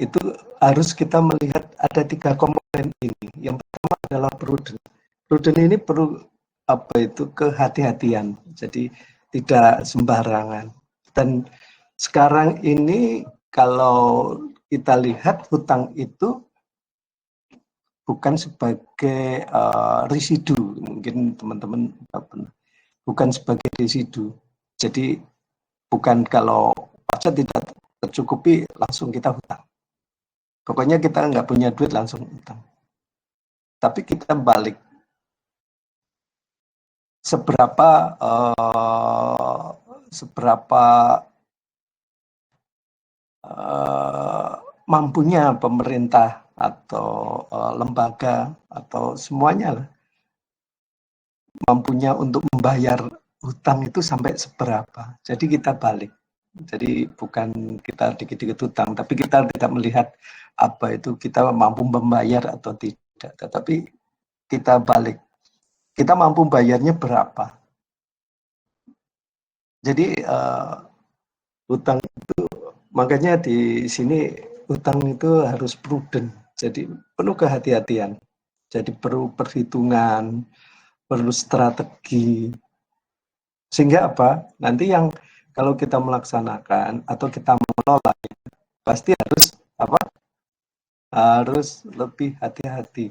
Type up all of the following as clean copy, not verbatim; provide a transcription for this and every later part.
itu harus kita melihat ada 3 komponen ini. Yang pertama adalah prudent. Prudent ini perlu kehati-hatian, jadi tidak sembarangan. Dan sekarang ini kalau kita lihat hutang itu bukan sebagai residu, mungkin teman-teman bukan sebagai residu. Jadi bukan kalau pajak tidak tercukupi langsung kita hutang. Pokoknya kita nggak punya duit langsung hutang. Tapi kita balik seberapa mampunya pemerintah atau lembaga atau semuanya lah, mampunya untuk membayar hutang itu sampai seberapa. Jadi kita balik. Jadi bukan kita dikit-dikit hutang, tapi kita tidak melihat apa itu kita mampu membayar atau tidak. Tetapi kita balik. Kita mampu bayarnya berapa. Jadi hutang itu, makanya di sini hutang itu harus prudent. Jadi penuh kehati-hatian. Jadi perlu perhitungan, perlu strategi. Sehingga apa? Nanti yang kalau kita melaksanakan atau kita mengelola, pasti harus apa? Harus lebih hati-hati.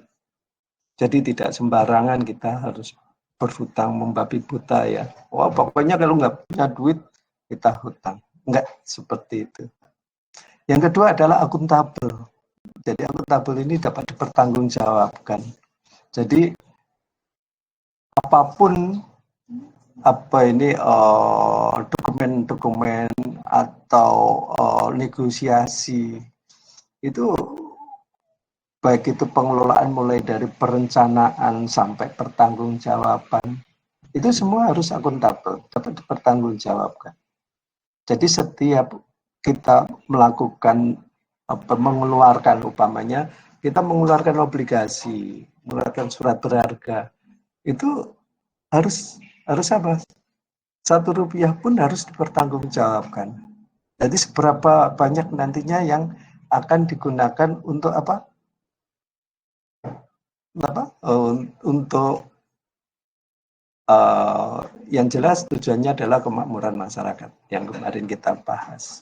Jadi tidak sembarangan kita harus berhutang membabi buta ya. Wah pokoknya kalau nggak punya duit kita hutang. Enggak seperti itu. Yang kedua adalah akuntabel. Jadi akuntabel ini dapat dipertanggungjawabkan. Jadi apapun dokumen-dokumen atau negosiasi itu, baik itu pengelolaan mulai dari perencanaan sampai pertanggungjawaban, itu semua harus akuntabel, dapat dipertanggungjawabkan. Jadi setiap kita melakukan mengeluarkan, upamanya kita mengeluarkan obligasi, mengeluarkan surat berharga, itu harus apa? Rp1 pun harus dipertanggungjawabkan. Jadi seberapa banyak nantinya yang akan digunakan untuk apa? Untuk yang jelas tujuannya adalah kemakmuran masyarakat yang kemarin kita bahas.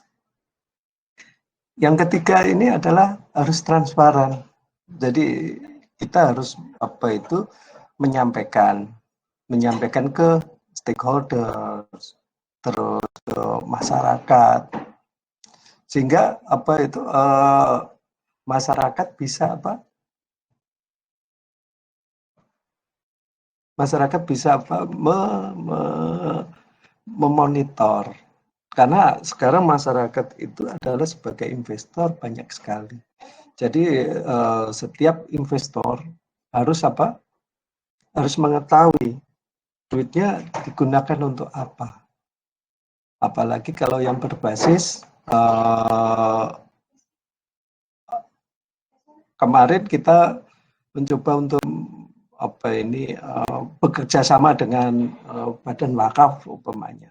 Yang ketiga ini adalah harus transparan. Jadi kita harus menyampaikan ke stakeholders, terus ke masyarakat, sehingga masyarakat bisa memonitor. Karena sekarang masyarakat itu adalah sebagai investor banyak sekali. Jadi setiap investor harus harus mengetahui duitnya digunakan untuk apa. Apalagi kalau yang berbasis kemarin kita mencoba untuk bekerja sama dengan badan wakaf umpamanya.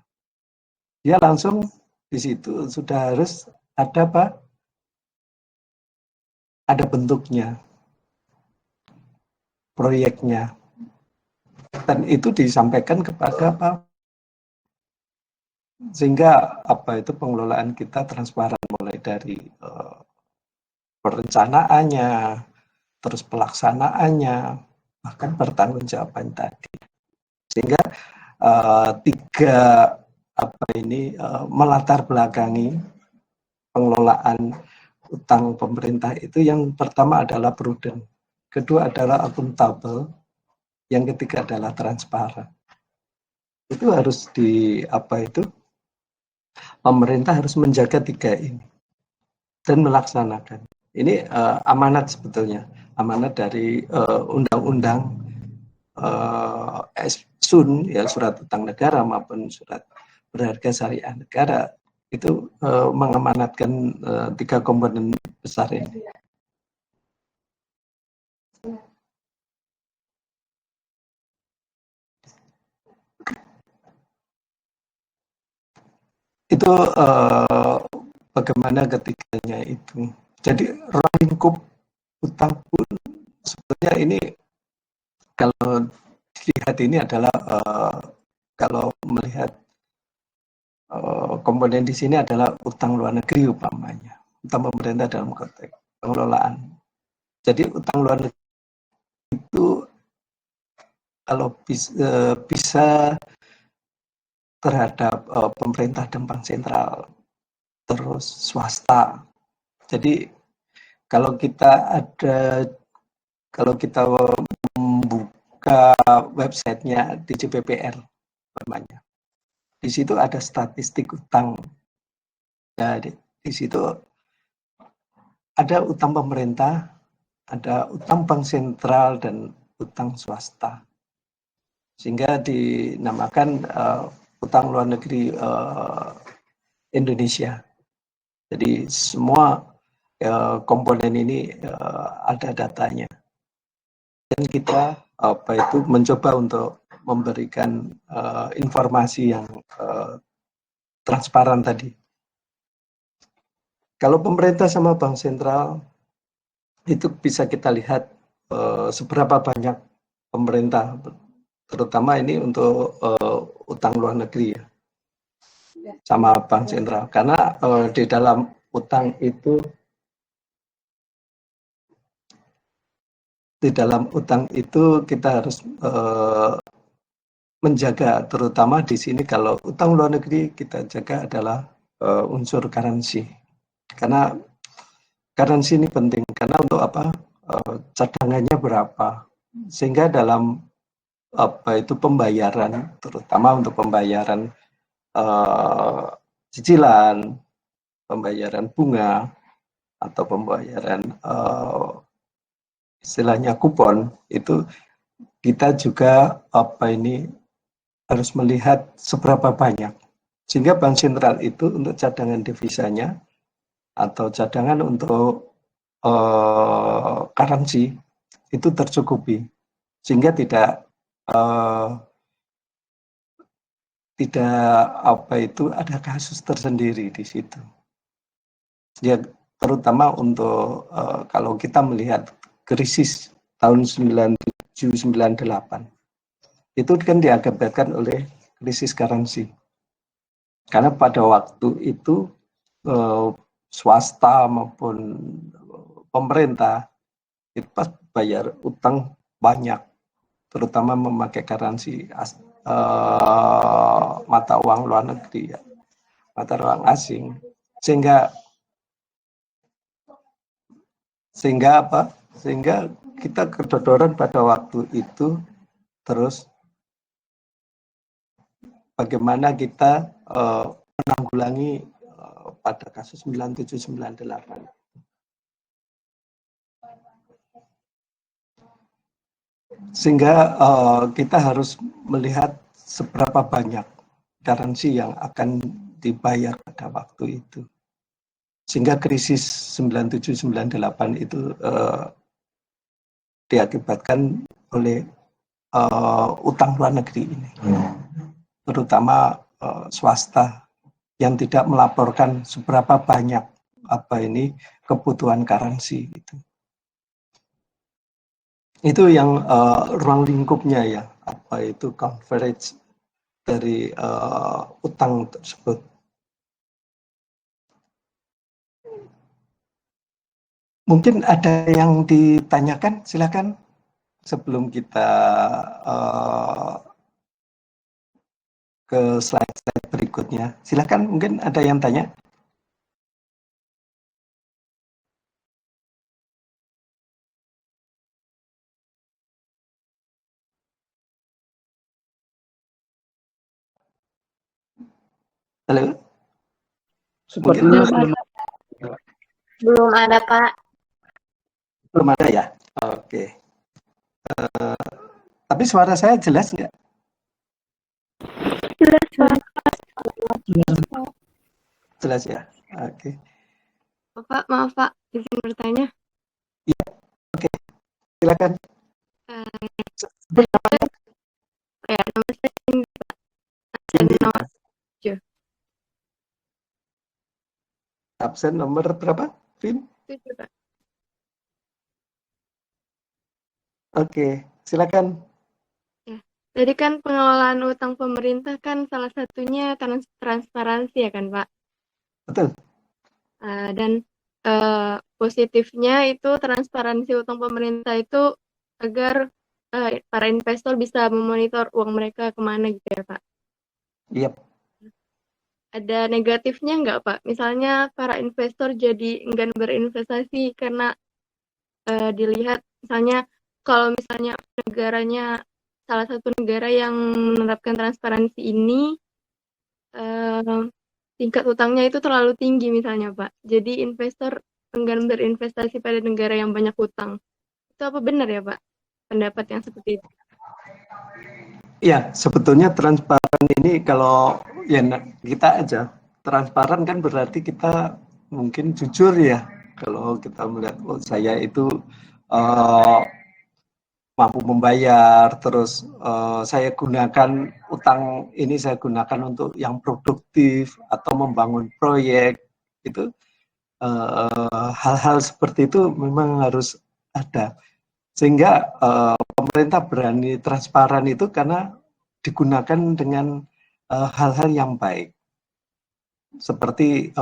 Dia langsung di situ sudah harus ada ada bentuknya, proyeknya, dan itu disampaikan kepada sehingga pengelolaan kita transparan mulai dari perencanaannya, terus pelaksanaannya, bahkan pertanggungjawaban tadi. Sehingga tiga melatar belakangi pengelolaan utang pemerintah itu, yang pertama adalah prudent, kedua adalah akuntabel, yang ketiga adalah transparan. Itu harus pemerintah harus menjaga tiga ini dan melaksanakan. Ini amanat sebetulnya, amanat dari undang-undang SUN ya, surat utang negara maupun surat berharga syariah negara, itu mengamanatkan tiga komponen besar ini. Itu bagaimana ketiganya itu. Jadi ruang lingkup utang pun sebetulnya ini kalau dilihat ini adalah kalau melihat komponen di sini adalah utang luar negeri umpamanya, utang pemerintah dalam konteks pengelolaan. Jadi utang luar negeri itu kalau bisa terhadap pemerintah dan bank sentral, terus swasta. Jadi kalau kita membuka websitenya DJPPR, namanya, di situ ada statistik utang. Ya, di situ ada utang pemerintah, ada utang bank sentral dan utang swasta, sehingga dinamakan utang luar negeri Indonesia. Jadi semua komponen ini ada datanya, dan kita mencoba untuk memberikan informasi yang transparan tadi. Kalau pemerintah sama bank sentral itu bisa kita lihat seberapa banyak pemerintah, terutama ini untuk utang luar negeri ya, sama bank sentral, karena di dalam utang itu kita harus menjaga, terutama di sini kalau utang luar negeri kita jaga adalah unsur currency, karena currency ini penting, karena untuk apa, cadangannya berapa, sehingga dalam pembayaran, terutama untuk pembayaran cicilan, pembayaran bunga, atau pembayaran istilahnya kupon, itu kita juga harus melihat seberapa banyak, sehingga bank sentral itu untuk cadangan devisanya atau cadangan untuk currency itu tercukupi, sehingga tidak ada kasus tersendiri di situ. Ya, terutama untuk kalau kita melihat krisis tahun 97-98, itu kan diakibatkan oleh krisis currency. Karena pada waktu itu swasta maupun pemerintah itu pas bayar utang banyak, terutama memakai currency mata uang luar negeri, ya, mata uang asing, sehingga kita kedodoran pada waktu itu. Terus bagaimana kita menanggulangi pada kasus 97-98. Sehingga kita harus melihat seberapa banyak currency yang akan dibayar pada waktu itu. Sehingga krisis 97-98 itu diakibatkan oleh utang luar negeri ini, terutama swasta yang tidak melaporkan seberapa banyak kebutuhan currency itu. Itu yang ruang lingkupnya ya, coverage dari utang tersebut. Mungkin ada yang ditanyakan, silakan sebelum kita ke slide berikutnya. Silakan, mungkin ada yang tanya. Halo? Sepertinya belum ada, Pak. Belum ada ya? Oke. Tapi suara saya jelas nggak? Jelas, Pak. Jelas ya? Oke. Pak, maaf Pak, izin bertanya. Iya, oke. Silakan. Ya, nama saya Cindy, Pak. Absen nomor 7. Absen nomor berapa? Vin? Setuju, Pak. Oke, silakan. Ya. Jadi kan pengelolaan utang pemerintah kan salah satunya transparansi ya kan, Pak? Betul. Dan positifnya itu transparansi utang pemerintah itu agar para investor bisa memonitor uang mereka kemana gitu ya, Pak. Iya. Ada negatifnya nggak, Pak? Misalnya para investor jadi enggan berinvestasi karena dilihat misalnya kalau misalnya negaranya salah satu negara yang menerapkan transparansi ini eh, tingkat utangnya itu terlalu tinggi misalnya, Pak. Jadi investor enggan berinvestasi pada negara yang banyak utang. Itu apa benar ya, Pak? Pendapat yang seperti itu. Ya, sebetulnya transparan ini kalau ya kita aja transparan kan berarti kita mungkin jujur ya. Kalau kita melihat oh, saya itu uh, mampu membayar, terus saya gunakan utang ini saya gunakan untuk yang produktif atau membangun proyek itu hal-hal seperti itu memang harus ada sehingga pemerintah berani transparan itu karena digunakan dengan hal-hal yang baik seperti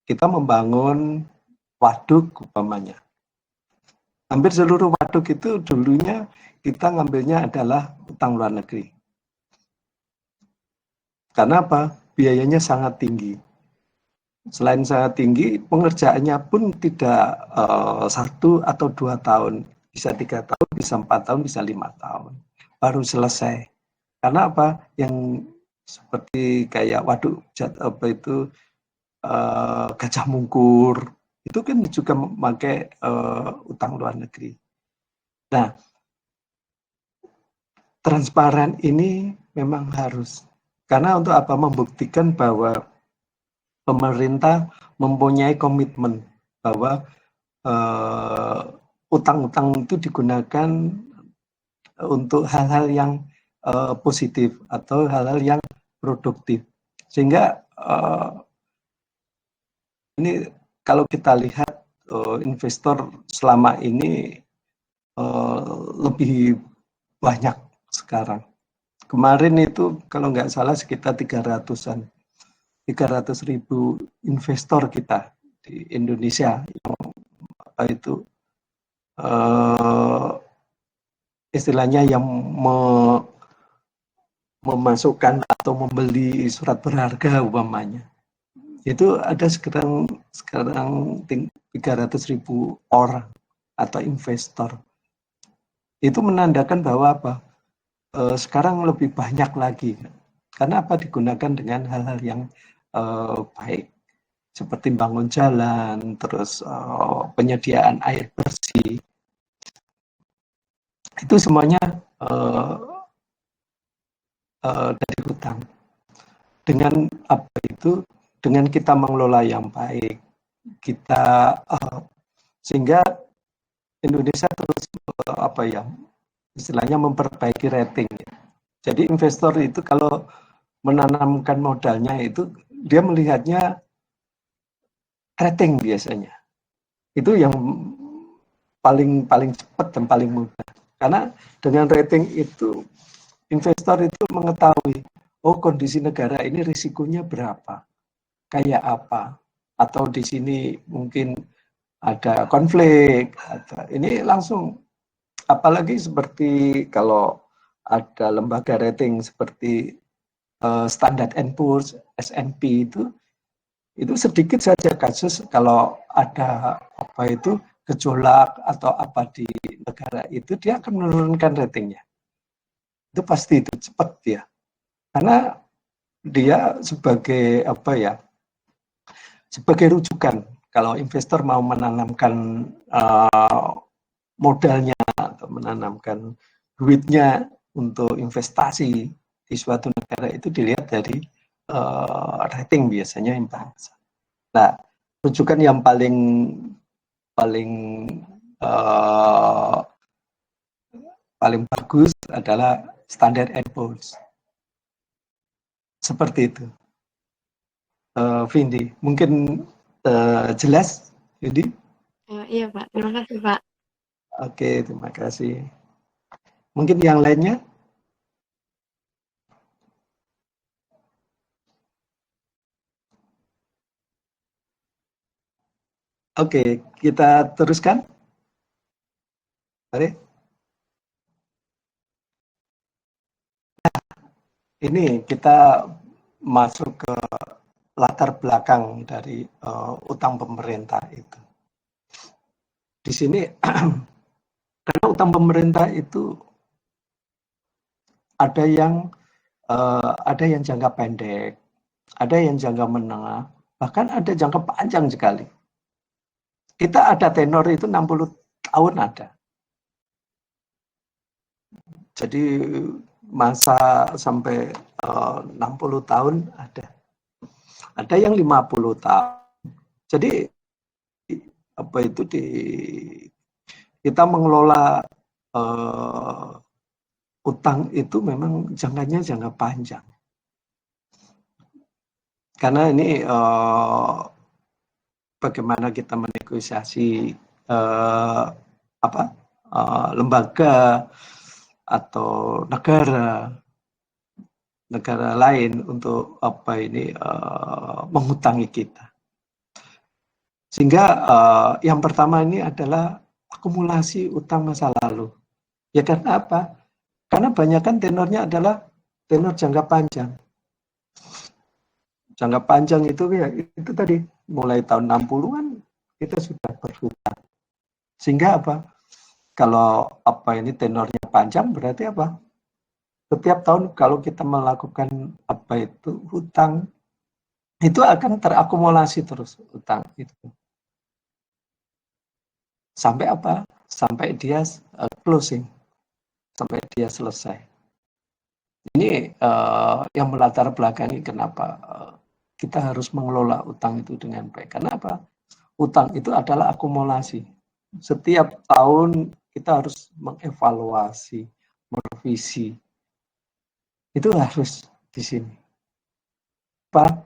kita membangun waduk umpamanya. Hampir seluruh waduk itu dulunya kita ngambilnya adalah utang luar negeri. Karena apa? Biayanya sangat tinggi. Selain sangat tinggi, pengerjaannya pun tidak 1 atau 2 tahun. Bisa 3 tahun, bisa 4 tahun, bisa 5 tahun. Baru selesai. Karena apa? Yang seperti kayak waduk apa itu Gajah Mungkur, itu kan juga memakai utang luar negeri. Nah, transparan ini memang harus. Karena untuk apa? Membuktikan bahwa pemerintah mempunyai komitmen bahwa utang-utang itu digunakan untuk hal-hal yang positif atau hal-hal yang produktif. Sehingga ini kalau kita lihat investor selama ini lebih banyak sekarang. Kemarin itu kalau nggak salah sekitar 300-an, 300.000 investor kita di Indonesia yang apa itu istilahnya yang memasukkan atau membeli surat berharga umpamanya. Itu ada sekarang 300.000 orang atau investor. Itu menandakan bahwa apa? Sekarang lebih banyak lagi. Karena apa? Digunakan dengan hal-hal yang baik. Seperti bangun jalan, terus penyediaan air bersih. Itu semuanya dari hutang. Dengan apa itu? Dengan kita mengelola yang baik, kita sehingga Indonesia terus apa ya? Istilahnya memperbaiki rating. Jadi investor itu kalau menanamkan modalnya itu dia melihatnya rating biasanya. Itu yang paling cepat dan paling mudah. Karena dengan rating itu investor itu mengetahui oh kondisi negara ini risikonya berapa, kayak apa, atau di sini mungkin ada konflik, ini langsung apalagi seperti kalau ada lembaga rating seperti Standard & Poor's, S&P itu sedikit saja kasus kalau ada apa itu gejolak atau apa di negara itu dia akan menurunkan ratingnya. Itu pasti itu cepat ya. Karena dia sebagai apa ya? Sebagai rujukan kalau investor mau menanamkan modalnya atau menanamkan duitnya untuk investasi di suatu negara itu dilihat dari rating biasanya yang bahasa. Nah, rujukan yang paling bagus adalah Standard & Poor's. Seperti itu. Vindi, mungkin Jelas, Yudi? Iya Pak, terima kasih Pak. Oke, terima kasih. Mungkin yang lainnya? Oke, kita teruskan. Mari. Ini kita masuk ke latar belakang dari utang pemerintah itu. Di sini, karena utang pemerintah itu ada yang jangka pendek, ada yang jangka menengah, bahkan ada jangka panjang sekali. Kita ada tenor itu 60 tahun ada. Jadi masa sampai 60 tahun ada. Ada yang 50 tahun. Jadi apa itu kita mengelola utang itu memang jangkanya jangka panjang. Karena ini bagaimana kita menegosiasi lembaga atau negara lain untuk menghutangi kita. Sehingga yang pertama ini adalah akumulasi utang masa lalu. Ya karena apa? Karena banyak kan tenornya adalah tenor jangka panjang. Jangka panjang itu ya itu tadi mulai tahun 60-an kita sudah berhutang. Sehingga apa? Kalau tenornya panjang berarti apa? Setiap tahun kalau kita melakukan hutang itu akan terakumulasi terus utang itu. Sampai apa? Sampai dia closing. Sampai dia selesai. Ini yang melatar belakangi kenapa kita harus mengelola utang itu dengan baik. Karena apa? Utang itu adalah akumulasi. Setiap tahun kita harus mengevaluasi, merevisi. Itu harus di sini. Apa?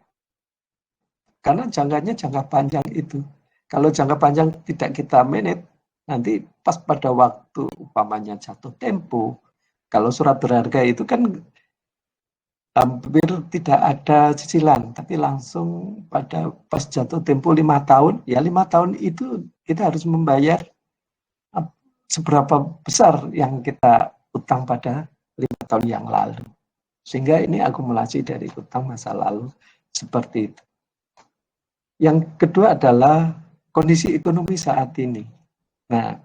Karena jangkanya jangka panjang itu. Kalau jangka panjang tidak kita manage, nanti pas pada waktu umpamanya jatuh tempo, kalau surat berharga itu kan hampir tidak ada cicilan, tapi langsung pada pas jatuh tempo 5 tahun, ya 5 tahun itu kita harus membayar seberapa besar yang kita utang pada 5 tahun yang lalu. Sehingga ini akumulasi dari utang masa lalu seperti itu. Yang kedua adalah kondisi ekonomi saat ini. Nah,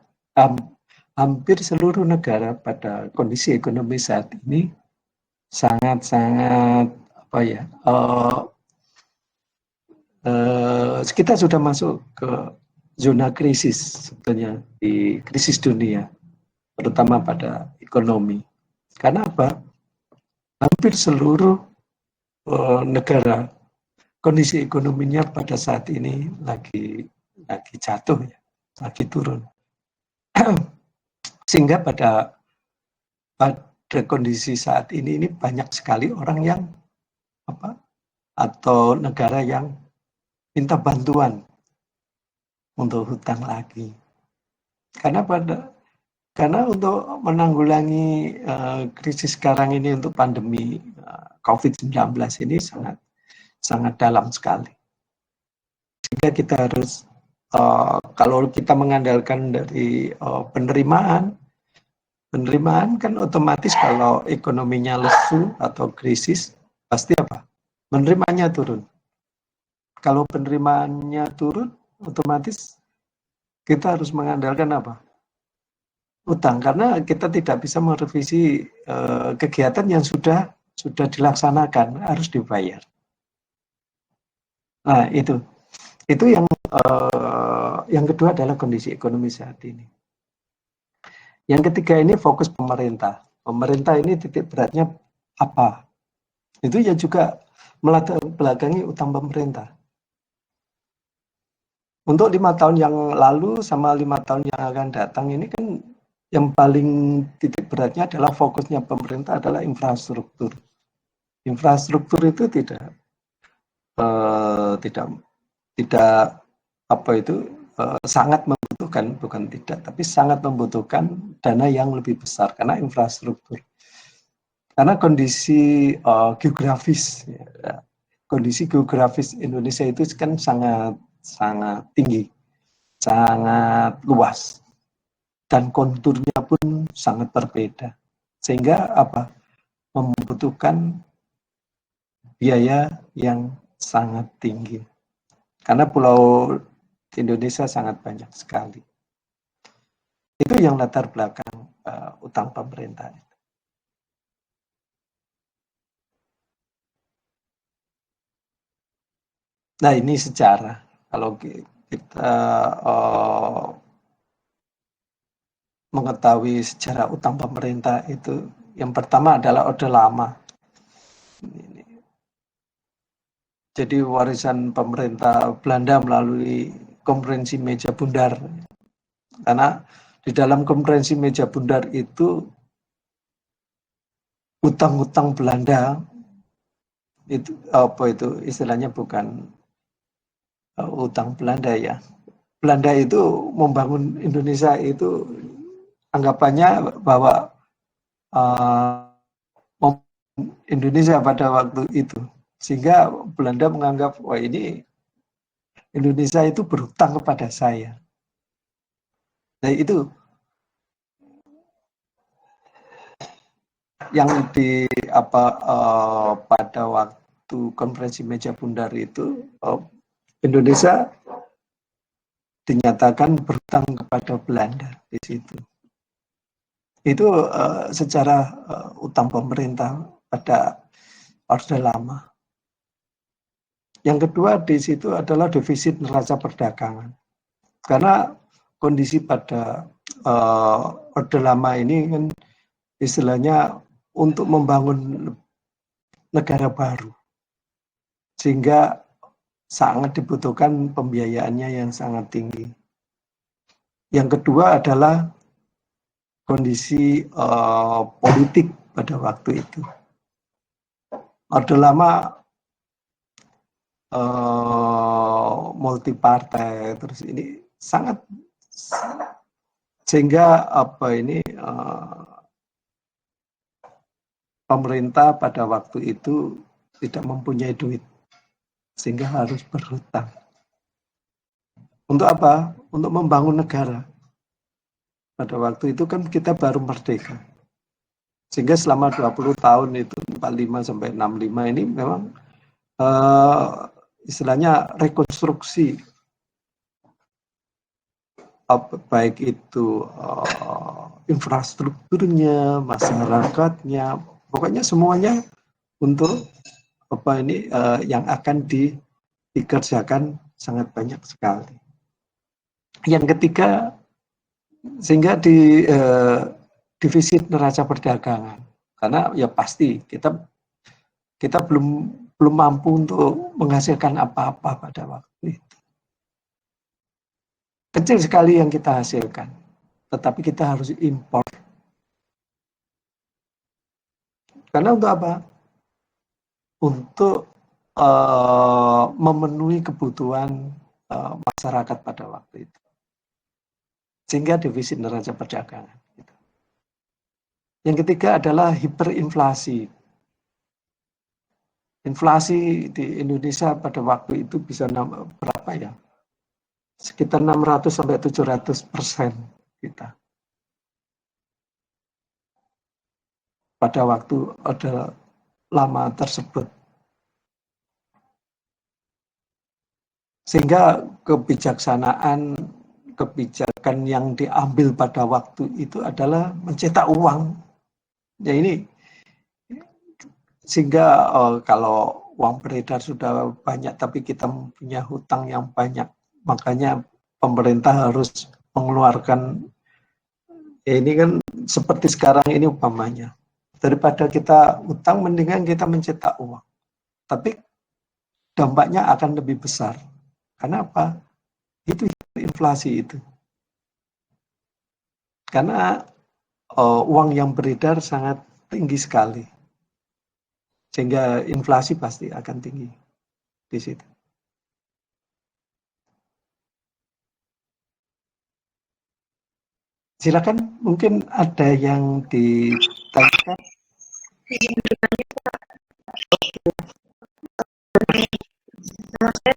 hampir seluruh negara pada kondisi ekonomi saat ini sangat-sangat kita sudah masuk ke zona krisis sebetulnya di krisis dunia, terutama pada ekonomi. Karena apa? Hampir seluruh negara kondisi ekonominya pada saat ini lagi jatuh ya, lagi turun. Sehingga pada kondisi saat ini banyak sekali orang yang atau negara yang minta bantuan untuk hutang lagi. Karena untuk menanggulangi krisis sekarang ini untuk pandemi COVID-19 ini sangat dalam sekali. Sehingga kita harus kalau kita mengandalkan dari penerimaan kan otomatis kalau ekonominya lesu atau krisis pasti apa? Penerimanya turun. Kalau penerimaannya turun, otomatis kita harus mengandalkan apa? Utang, karena kita tidak bisa merevisi kegiatan yang sudah dilaksanakan, harus dibayar. Nah, itu yang kedua adalah kondisi ekonomi saat ini. Yang ketiga ini fokus pemerintah. Pemerintah ini titik beratnya apa? Itu ya juga melatar belakangi utang pemerintah. Untuk 5 tahun yang lalu sama 5 tahun yang akan datang ini kan yang paling titik beratnya adalah fokusnya pemerintah adalah infrastruktur. Infrastruktur itu tidak tidak sangat membutuhkan, bukan tidak, tapi sangat membutuhkan dana yang lebih besar karena infrastruktur. Karena kondisi geografis, kondisi geografis Indonesia itu kan sangat tinggi, sangat luas, dan konturnya pun sangat berbeda, sehingga membutuhkan biaya yang sangat tinggi. Karena pulau di Indonesia sangat banyak sekali. Itu yang latar belakang utang pemerintah. Nah, ini sejarah. Kalau kita mengetahui sejarah utang pemerintah itu, yang pertama adalah Orde Lama. Jadi warisan pemerintah Belanda melalui Konferensi Meja Bundar. Karena di dalam Konferensi Meja Bundar itu utang-utang Belanda itu istilahnya bukan utang Belanda ya. Belanda itu membangun Indonesia itu anggapannya bahwa Indonesia pada waktu itu, sehingga Belanda menganggap wah ini Indonesia itu berutang kepada saya. Nah itu yang pada waktu Konferensi Meja Bundar itu Indonesia dinyatakan berutang kepada Belanda di situ. Itu secara utang pemerintah pada Orde Lama. Yang kedua di situ adalah defisit neraca perdagangan. Karena kondisi pada Orde Lama ini kan istilahnya untuk membangun negara baru, sehingga sangat dibutuhkan pembiayaannya yang sangat tinggi. Yang kedua adalah kondisi politik pada waktu itu. Orde Lama multipartai, terus ini sangat, sehingga pemerintah pada waktu itu tidak mempunyai duit, sehingga harus berhutang. Untuk apa? Untuk membangun negara. Pada waktu itu kan kita baru merdeka. Sehingga selama 20 tahun itu, 45 sampai 65 ini memang istilahnya rekonstruksi, baik itu infrastrukturnya, masyarakatnya, pokoknya semuanya untuk yang akan dikerjakan sangat banyak sekali. Yang ketiga, sehingga di defisit neraca perdagangan, karena ya pasti kita belum mampu untuk menghasilkan apa-apa pada waktu itu. Kecil sekali yang kita hasilkan, tetapi kita harus impor. Karena untuk apa? Untuk memenuhi kebutuhan masyarakat pada waktu itu. Sehingga defisit neraca perdagangan. Yang ketiga adalah hiperinflasi. Inflasi di Indonesia pada waktu itu bisa berapa ya? Sekitar 600 sampai 700% kita. Pada waktu Orde Lama tersebut. Sehingga kebijakan yang diambil pada waktu itu adalah mencetak uang. Ya ini, sehingga kalau uang beredar sudah banyak tapi kita punya hutang yang banyak, makanya pemerintah harus mengeluarkan, ya ini kan seperti sekarang ini umpamanya, daripada kita hutang mendingan kita mencetak uang, tapi dampaknya akan lebih besar. Karena apa? Itu inflasi itu. Karena uang yang beredar sangat tinggi sekali. Sehingga inflasi pasti akan tinggi di situ. Silakan, mungkin ada yang ditanyakan. Nama saya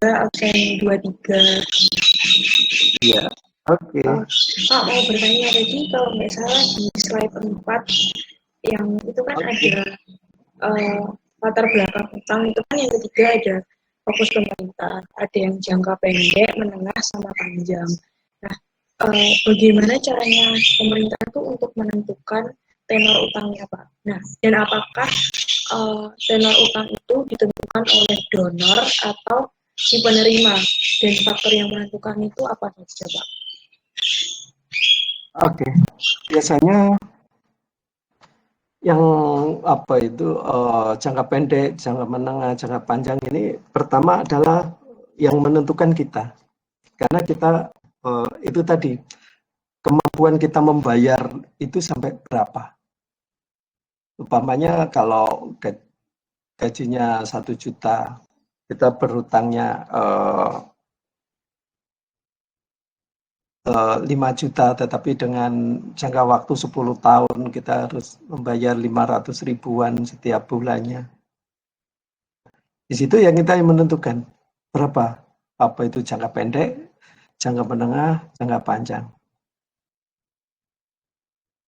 33, absen 23. Iya, oke. Pak mau bertanya tadi kalau nggak salah di slide 4 yang itu kan ada latar belakang utang, itu kan yang ketiga ada fokus pemerintah, ada yang jangka pendek, menengah, sama panjang. Nah, bagaimana caranya pemerintah itu untuk menentukan tenor utangnya, Pak? Nah, dan apakah tenor utang itu ditentukan oleh donor atau si penerima? Dan faktor yang menentukan itu apa saja, Pak? Oke, biasanya yang apa itu jangka pendek, jangka menengah, jangka panjang ini pertama adalah yang menentukan kita, karena kita itu tadi kemampuan kita membayar itu sampai berapa. Umpamanya kalau gajinya 1 juta, kita berhutangnya 5 juta, tetapi dengan jangka waktu 10 tahun kita harus membayar 500 ribuan setiap bulannya. Di situ yang kita yang menentukan berapa, apa itu jangka pendek, jangka menengah, jangka panjang.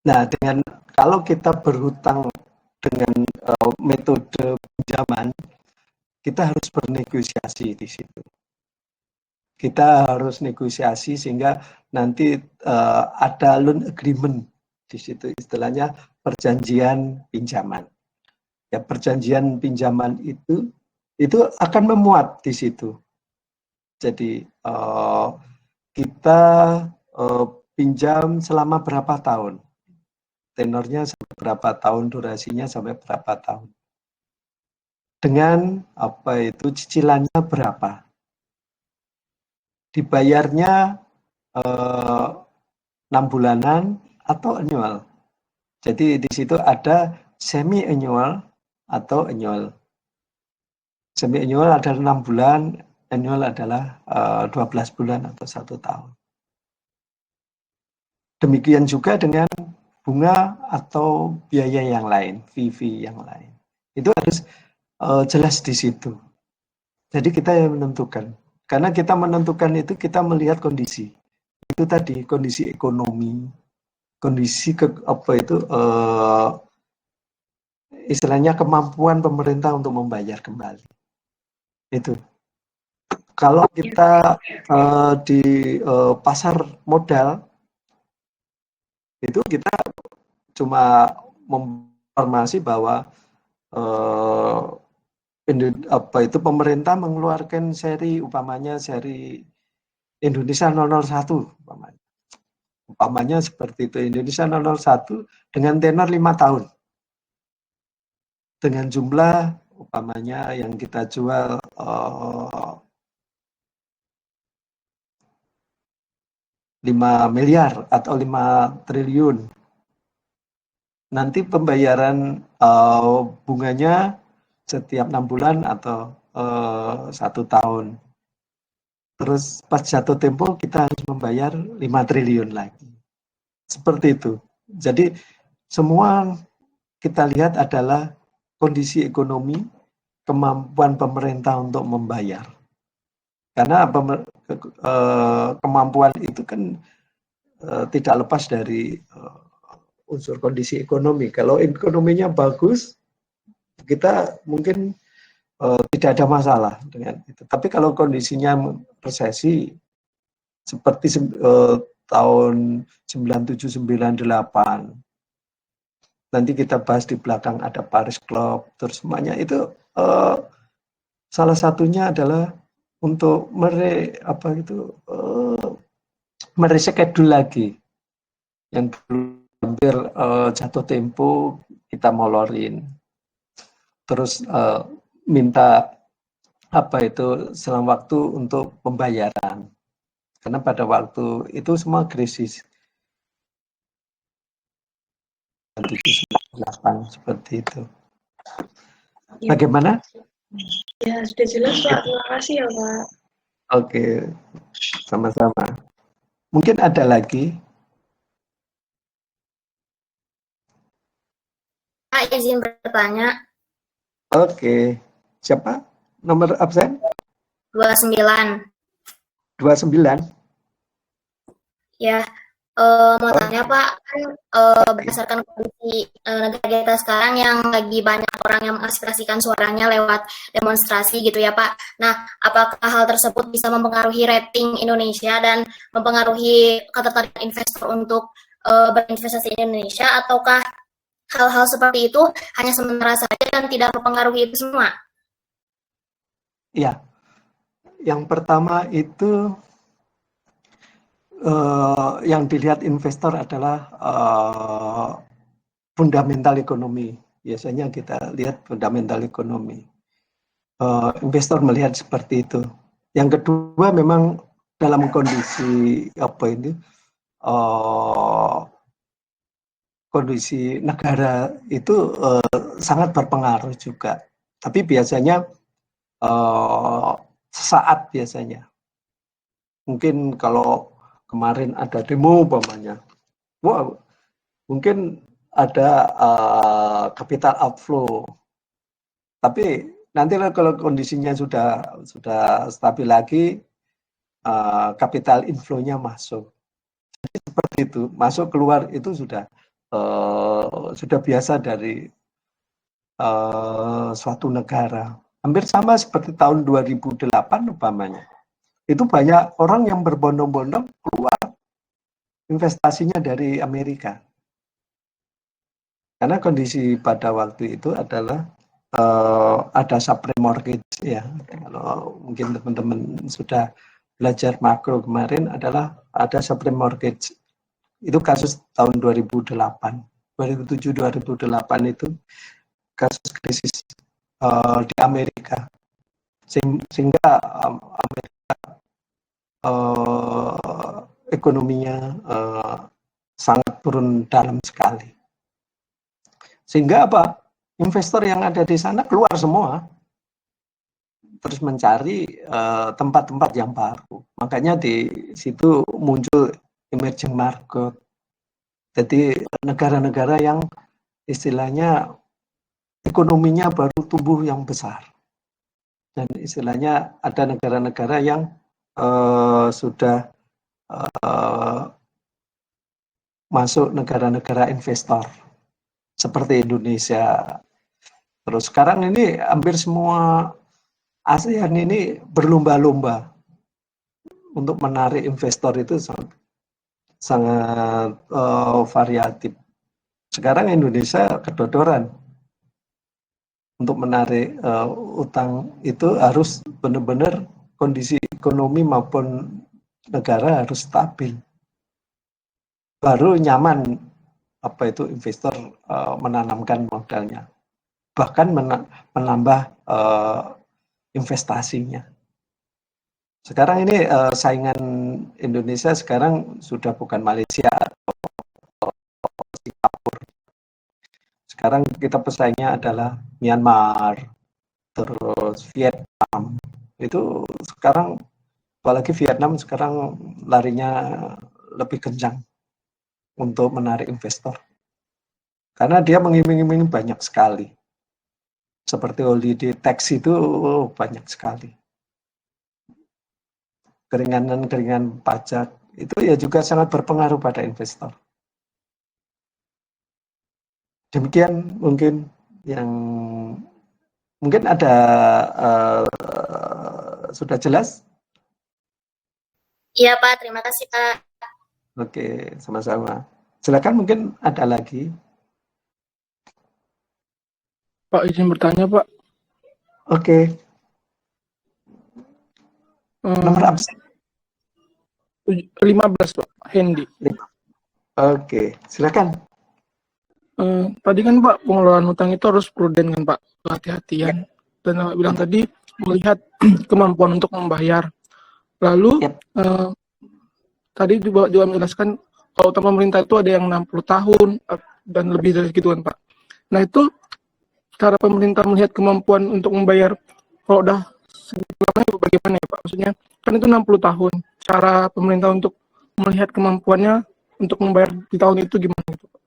Nah, dengan kalau kita berhutang dengan metode pinjaman, kita harus bernegosiasi di situ. Kita harus negosiasi sehingga nanti ada loan agreement di situ, istilahnya perjanjian pinjaman. Ya, perjanjian pinjaman itu akan memuat di situ. Jadi kita pinjam selama berapa tahun, tenornya sampai berapa tahun, durasinya sampai berapa tahun, dengan apa itu cicilannya berapa, dibayarnya 6 bulanan atau annual. Jadi di situ ada semi annual atau annual. Semi annual adalah 6 bulan, annual adalah 12 bulan atau 1 tahun. Demikian juga dengan bunga atau biaya yang lain, fee yang lain. Itu harus jelas di situ. Jadi kita yang menentukan. Karena kita menentukan itu, kita melihat kondisi. Itu tadi, kondisi ekonomi, kondisi istilahnya kemampuan pemerintah untuk membayar kembali. Itu. Kalau kita di pasar modal, itu kita cuma menginformasi bahwa pemerintah mengeluarkan seri, umpamanya seri Indonesia 001, umpamanya seperti itu, Indonesia 001 dengan tenor 5 tahun, dengan jumlah umpamanya yang kita jual 5 miliar atau 5 triliun. Nanti pembayaran bunganya setiap 6 bulan atau 1 tahun. Terus pas jatuh tempo kita harus membayar 5 triliun lagi. Seperti itu. Jadi semua kita lihat adalah kondisi ekonomi, kemampuan pemerintah untuk membayar. Karena kemampuan itu kan tidak lepas dari unsur kondisi ekonomi. Kalau ekonominya bagus, kita mungkin tidak ada masalah dengan itu. Tapi kalau kondisinya resesi seperti tahun 97-98, nanti kita bahas di belakang, ada Paris Club, terus semuanya itu salah satunya adalah untuk mereschedule lagi yang hampir jatuh tempo kita molorin, terus minta selang waktu untuk pembayaran, karena pada waktu itu semua krisis 798 seperti itu. Bagaimana? Ya, sudah jelas Pak, terima kasih ya Pak. Oke, sama-sama. Mungkin ada lagi? Pak, izin bertanya. Oke. Siapa? Nomor absen? 29. 29. Ya, mau tanya Pak, kan berdasarkan kondisi negara kita sekarang yang lagi banyak orang yang mengaspirasikan suaranya lewat demonstrasi gitu ya Pak. Nah, apakah hal tersebut bisa mempengaruhi rating Indonesia dan mempengaruhi ketertarikan investor untuk berinvestasi di Indonesia, ataukah hal-hal seperti itu hanya sementara saja dan tidak mempengaruhi itu semua? Iya. Yang pertama itu yang dilihat investor adalah fundamental ekonomi. Biasanya kita lihat fundamental ekonomi. Investor melihat seperti itu. Yang kedua memang dalam kondisi kondisi negara itu sangat berpengaruh juga. Tapi biasanya sesaat biasanya. Mungkin kalau kemarin ada demo umpamanya, wah mungkin ada capital outflow. Tapi nanti kalau kondisinya sudah stabil lagi, capital inflow-nya masuk. Jadi seperti itu, masuk keluar itu sudah biasa dari suatu negara. Hampir sama seperti tahun 2008 umpamanya. Itu banyak orang yang berbondong-bondong keluar investasinya dari Amerika. Karena kondisi pada waktu itu adalah ada subprime mortgage ya. Kalau mungkin teman-teman sudah belajar makro kemarin adalah ada subprime mortgage. Itu kasus tahun 2008. 2007-2008 itu kasus krisis di Amerika. Sehingga Amerika ekonominya sangat turun dalam sekali. Sehingga apa? Investor yang ada di sana keluar semua, terus mencari tempat-tempat yang baru. Makanya di situ muncul emerging market. Jadi negara-negara yang istilahnya ekonominya baru tumbuh yang besar. Dan istilahnya ada negara-negara yang sudah masuk negara-negara investor seperti Indonesia. Terus sekarang ini hampir semua ASEAN ini berlomba-lomba untuk menarik investor itu sangat variatif. Sekarang Indonesia kedodoran untuk menarik utang itu harus benar-benar kondisi ekonomi maupun negara harus stabil. Baru nyaman investor menanamkan modalnya. Bahkan menambah investasinya. Sekarang ini saingan Indonesia sekarang sudah bukan Malaysia atau Singapura. Sekarang kita pesaingnya adalah Myanmar, terus Vietnam. Itu sekarang, apalagi Vietnam sekarang larinya lebih kencang untuk menarik investor. Karena dia mengiming-iming banyak sekali. Seperti holiday tax itu banyak sekali. Keringanan pajak itu ya juga sangat berpengaruh pada investor. Demikian mungkin yang mungkin ada sudah jelas? Iya Pak, terima kasih Pak. Oke, sama-sama. Silakan, mungkin ada lagi. Pak, izin bertanya Pak. Oke. Nomor absen? 15 Pak, Hendy. Oke, silakan. Tadi kan Pak, pengelolaan utang itu harus prudent kan Pak, hati-hatian. Dan Pak bilang tadi melihat kemampuan untuk membayar. Lalu tadi juga menjelaskan kalau utang pemerintah itu ada yang 60 tahun dan lebih dari segitu kan Pak. Nah itu cara pemerintah melihat kemampuan untuk membayar kalau udah segitu bagaimana ya Pak? Maksudnya kan itu 60 tahun. Cara pemerintah untuk melihat kemampuannya untuk membayar di tahun itu gimana gitu Pak?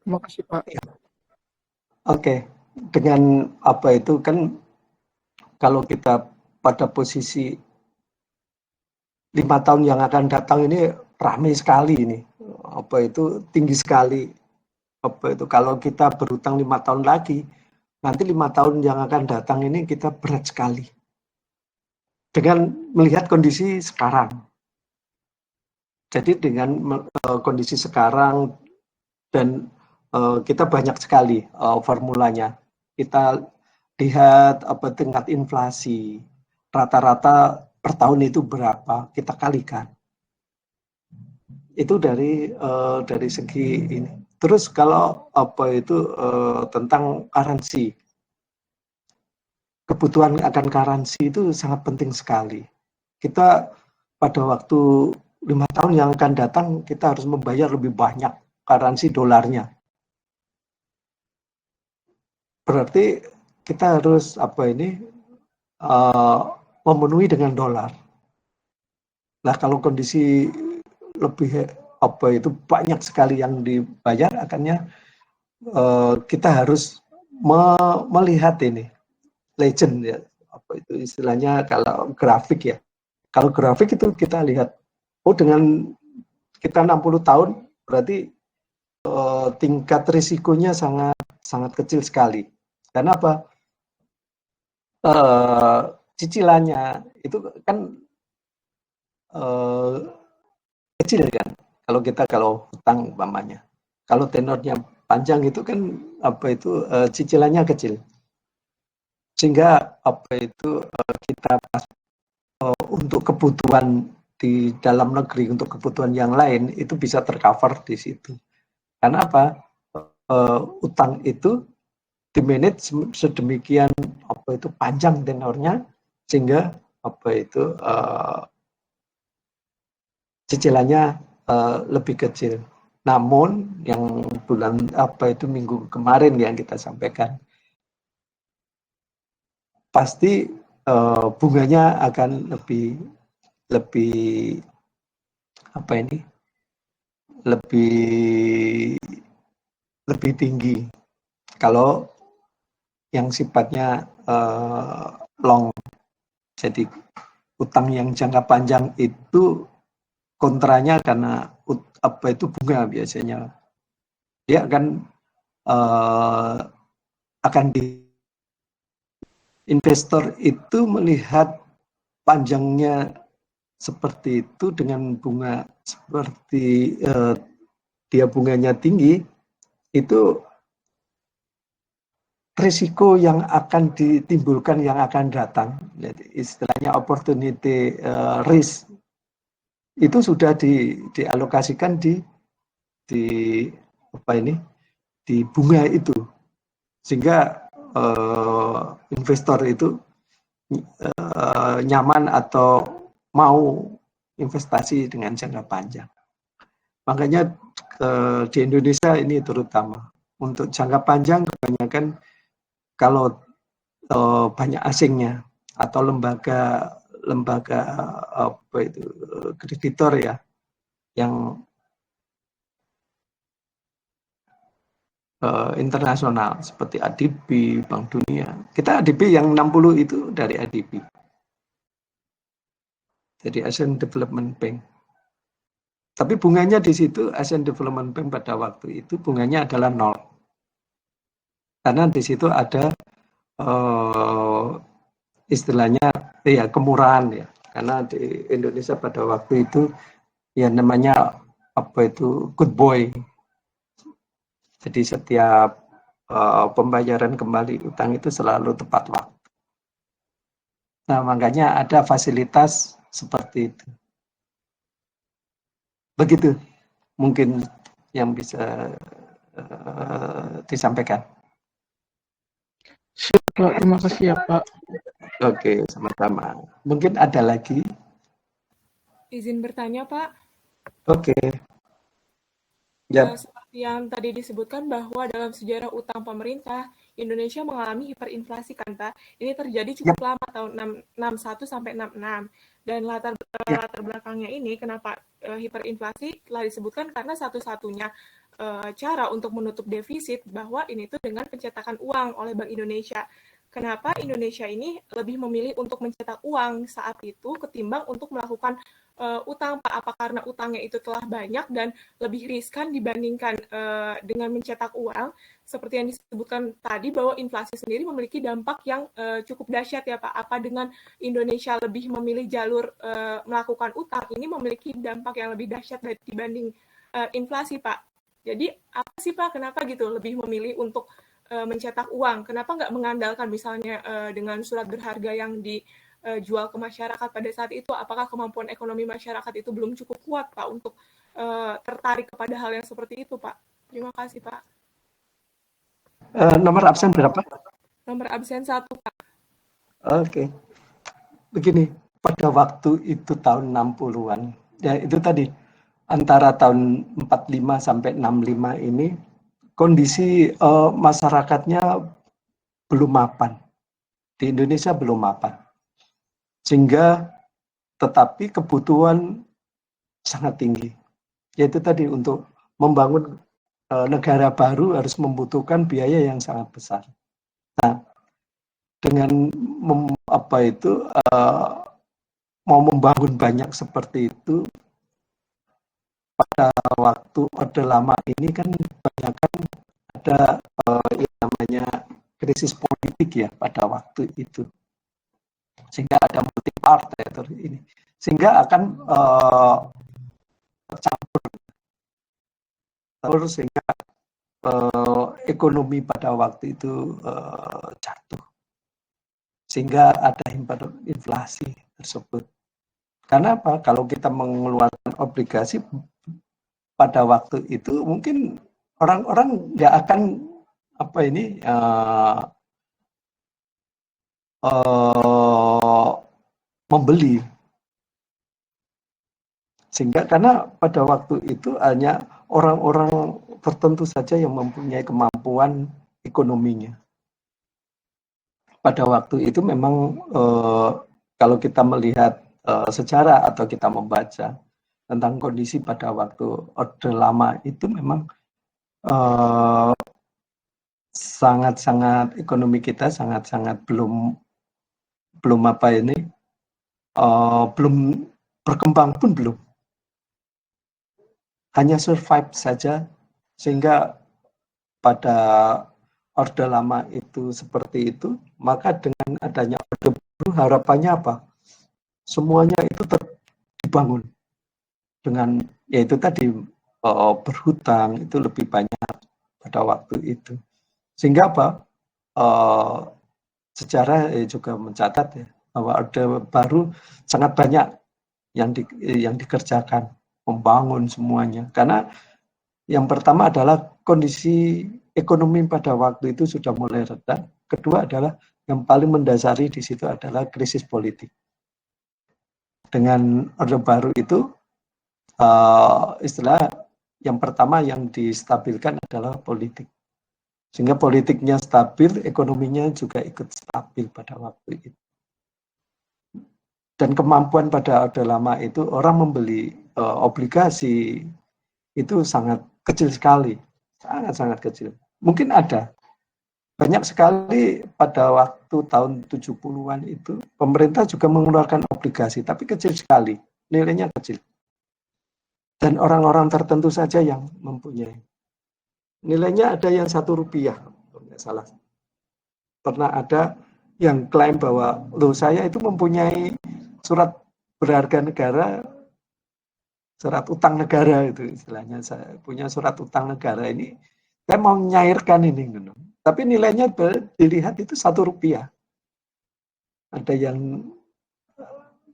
Terima kasih Pak. Oke, dengan apa itu kan kalau kita pada posisi 5 tahun yang akan datang ini ramai sekali ini, apa itu tinggi sekali, apa itu kalau kita berutang 5 tahun lagi, nanti 5 tahun yang akan datang ini kita berat sekali. Dengan melihat kondisi sekarang. Jadi dengan kondisi sekarang dan kita banyak sekali formulanya. Kita lihat apa tingkat inflasi, rata-rata per tahun itu berapa, kita kalikan. Itu dari segi ini. Terus kalau apa itu tentang currency, kebutuhan akan currency itu sangat penting sekali. Kita pada waktu 5 tahun yang akan datang kita harus membayar lebih banyak currency dolarnya. Berarti kita harus apa ini memenuhi dengan dolar. Nah kalau kondisi lebih apa itu banyak sekali yang dibayar, akhirnya kita harus melihat ini legend ya, apa itu istilahnya kalau grafik ya. Kalau grafik itu kita lihat, oh dengan kita 60 tahun berarti tingkat risikonya sangat kecil sekali. Karena apa? Cicilannya itu kan kecil kan. Kalau hutang umpamanya. Kalau tenornya panjang itu kan apa itu cicilannya kecil. Sehingga apa itu kita untuk kebutuhan di dalam negeri, untuk kebutuhan yang lain itu bisa tercover di situ. Karena apa? Utang itu dimanage sedemikian apa itu panjang tenornya sehingga apa itu cicilannya lebih kecil. Namun yang bulan apa itu minggu kemarin yang kita sampaikan pasti bunganya akan lebih apa ini lebih tinggi kalau yang sifatnya long. Jadi utang yang jangka panjang itu kontranya karena apa itu bunga biasanya dia akan di investor itu melihat panjangnya seperti itu dengan bunga seperti dia bunganya tinggi, itu risiko yang akan ditimbulkan yang akan datang, jadi istilahnya opportunity risk itu sudah dialokasikan di apa ini di bunga itu, sehingga investor itu nyaman atau mau investasi dengan jangka panjang. Makanya di Indonesia ini terutama untuk jangka panjang kebanyakan kalau banyak asingnya atau lembaga apa itu kreditor ya yang internasional seperti ADB, Bank Dunia. Kita ADB yang 60 itu dari ADB. Jadi Asian Development Bank. Tapi bunganya di situ Asian Development Bank pada waktu itu bunganya adalah 0. Karena di situ ada istilahnya ya kemurahan ya. Karena di Indonesia pada waktu itu ya namanya apa itu good boy. Jadi setiap pembayaran kembali utang itu selalu tepat waktu. Nah makanya ada fasilitas seperti itu. Begitu mungkin yang bisa disampaikan. Siap, Pak. Terima kasih ya, Pak. Oke, sama-sama. Mungkin ada lagi? Izin bertanya, Pak. Oke. Ya. Seperti yang tadi disebutkan bahwa dalam sejarah utang pemerintah, Indonesia mengalami hiperinflasi kan, Pak? Ini terjadi cukup lama, tahun 61 sampai 66. Dan latar belakangnya ini, kenapa hiperinflasi telah disebutkan karena satu-satunya cara untuk menutup defisit bahwa ini tuh dengan pencetakan uang oleh Bank Indonesia. Kenapa Indonesia ini lebih memilih untuk mencetak uang saat itu ketimbang untuk melakukan utang, Pak? Apa karena utangnya itu telah banyak dan lebih riskan dibandingkan dengan mencetak uang? Seperti yang disebutkan tadi bahwa inflasi sendiri memiliki dampak yang cukup dahsyat ya Pak. Apa dengan Indonesia lebih memilih jalur melakukan utang, ini memiliki dampak yang lebih dahsyat dibanding inflasi Pak? Jadi apa sih Pak, kenapa gitu lebih memilih untuk mencetak uang? Kenapa nggak mengandalkan misalnya dengan surat berharga yang dijual ke masyarakat pada saat itu? Apakah kemampuan ekonomi masyarakat itu belum cukup kuat Pak untuk tertarik kepada hal yang seperti itu Pak? Terima kasih Pak. Nomor absen berapa? Nomor absen 1 Pak. Oke. Begini, pada waktu itu tahun 60-an, ya itu tadi, antara tahun 45 sampai 65 ini, kondisi masyarakatnya belum mapan. Di Indonesia belum mapan. Sehingga tetapi kebutuhan sangat tinggi. Yaitu tadi untuk membangun negara baru harus membutuhkan biaya yang sangat besar. Nah, dengan mau membangun banyak seperti itu, pada waktu Orde Lama ini kan kebanyakan ada yang namanya krisis politik ya pada waktu itu, sehingga ada multi partai ini, sehingga akan campur sehingga ekonomi pada waktu itu jatuh, sehingga ada inflasi tersebut. Karena apa? Kalau kita mengeluarkan obligasi pada waktu itu mungkin orang-orang nggak akan membeli, sehingga karena pada waktu itu hanya orang-orang tertentu saja yang mempunyai kemampuan ekonominya. Pada waktu itu memang kalau kita melihat sejarah atau kita membaca tentang kondisi pada waktu Orde Lama itu memang sangat-sangat ekonomi kita sangat-sangat belum belum berkembang pun belum, hanya survive saja, sehingga pada Orde Lama itu seperti itu. Maka dengan adanya Orde Baru harapannya apa? Semuanya itu dibangun dengan yaitu tadi berhutang itu lebih banyak pada waktu itu, sehingga apa sejarah juga mencatat ya bahwa Orde Baru sangat banyak yang dikerjakan membangun semuanya, karena yang pertama adalah kondisi ekonomi pada waktu itu sudah mulai reda, kedua adalah yang paling mendasari di situ adalah krisis politik. Dengan Orde Baru itu istilah yang pertama yang distabilkan adalah politik, sehingga politiknya stabil, ekonominya juga ikut stabil pada waktu itu. Dan kemampuan pada Orde Lama itu orang membeli obligasi itu sangat kecil sekali, sangat-sangat kecil. Mungkin ada banyak sekali pada waktu tahun 70-an itu pemerintah juga mengeluarkan obligasi, tapi kecil sekali, nilainya kecil. Dan orang-orang tertentu saja yang mempunyai. Nilainya ada yang Rp1, kalau nggak salah. Pernah ada yang klaim bahwa, loh saya itu mempunyai surat berharga negara, surat utang negara itu istilahnya, saya punya surat utang negara ini, saya mau menyairkan ini. Tapi nilainya dilihat itu Rp1. Ada yang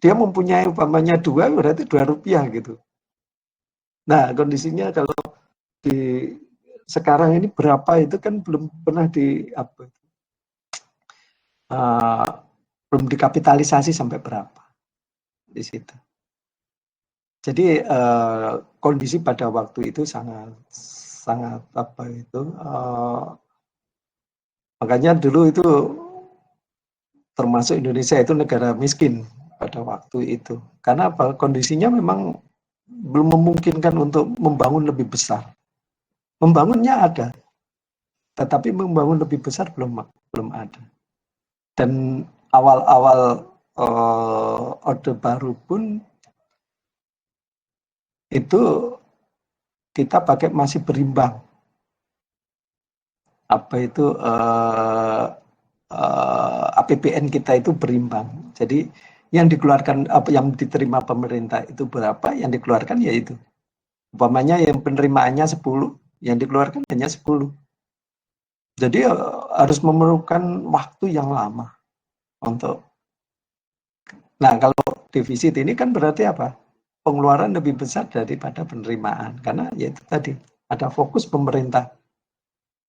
dia mempunyai umpamanya 2, berarti Rp2 gitu. Nah, kondisinya kalau di sekarang ini berapa itu kan belum pernah belum dikapitalisasi sampai berapa di situ. Jadi kondisi pada waktu itu sangat makanya dulu itu termasuk Indonesia itu negara miskin pada waktu itu. Karena apa? Kondisinya memang belum memungkinkan untuk membangun lebih besar. Membangunnya ada, tetapi membangun lebih besar belum ada. Dan awal-awal Orde Baru pun itu kita pakai masih berimbang. Apa itu APBN kita itu berimbang. Jadi yang dikeluarkan, yang diterima pemerintah itu berapa, yang dikeluarkan ya itu. Umpamanya yang penerimaannya 10, yang dikeluarkan hanya 10. Jadi harus memerlukan waktu yang lama untuk. Nah, kalau defisit ini kan berarti apa? Pengeluaran lebih besar daripada penerimaan, karena ya itu tadi ada fokus pemerintah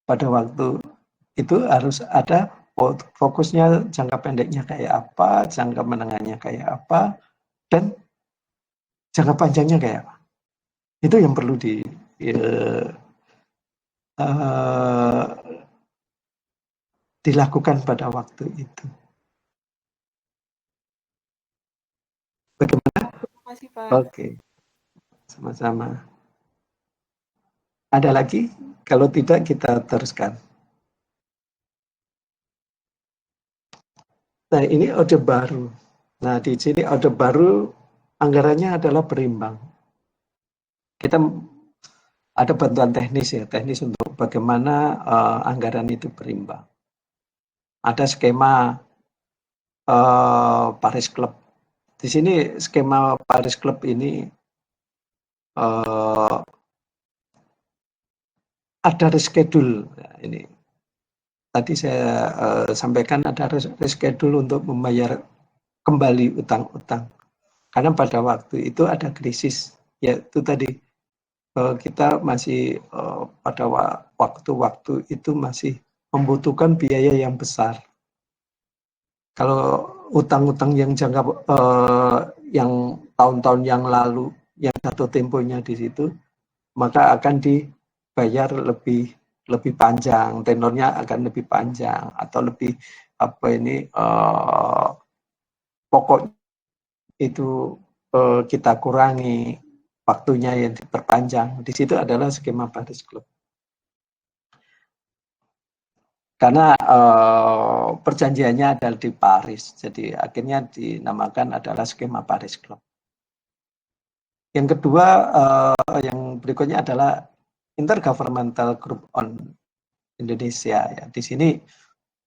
pada waktu itu harus ada fokusnya, jangka pendeknya kayak apa, jangka menengahnya kayak apa, dan jangka panjangnya kayak apa. Itu yang perlu dilakukan pada waktu itu. Bagaimana? Terima kasih, Pak. Oke, sama-sama. Ada lagi? Kalau tidak, kita teruskan. Nah, ini Orde Baru. Nah, di sini Orde Baru anggarannya adalah berimbang. Kita ada bantuan teknis ya, teknis untuk bagaimana anggaran itu berimbang. Ada skema Paris Club. Di sini skema Paris Club ini ada reschedule. Ini tadi saya sampaikan ada reschedule untuk membayar kembali utang-utang. Karena pada waktu itu ada krisis, yaitu tadi kita masih pada waktu-waktu itu masih membutuhkan biaya yang besar. Kalau utang-utang yang jangka yang tahun-tahun yang lalu, yang jatuh temponya di situ, maka akan dibayar lebih panjang, tenornya akan lebih panjang atau lebih pokok itu kita kurangi, waktunya yang diperpanjang. Di situ adalah skema Paris Club. Karena perjanjiannya adalah di Paris, jadi akhirnya dinamakan adalah skema Paris Club. Yang kedua, yang berikutnya adalah Intergovernmental Group on Indonesia. Ya. Di sini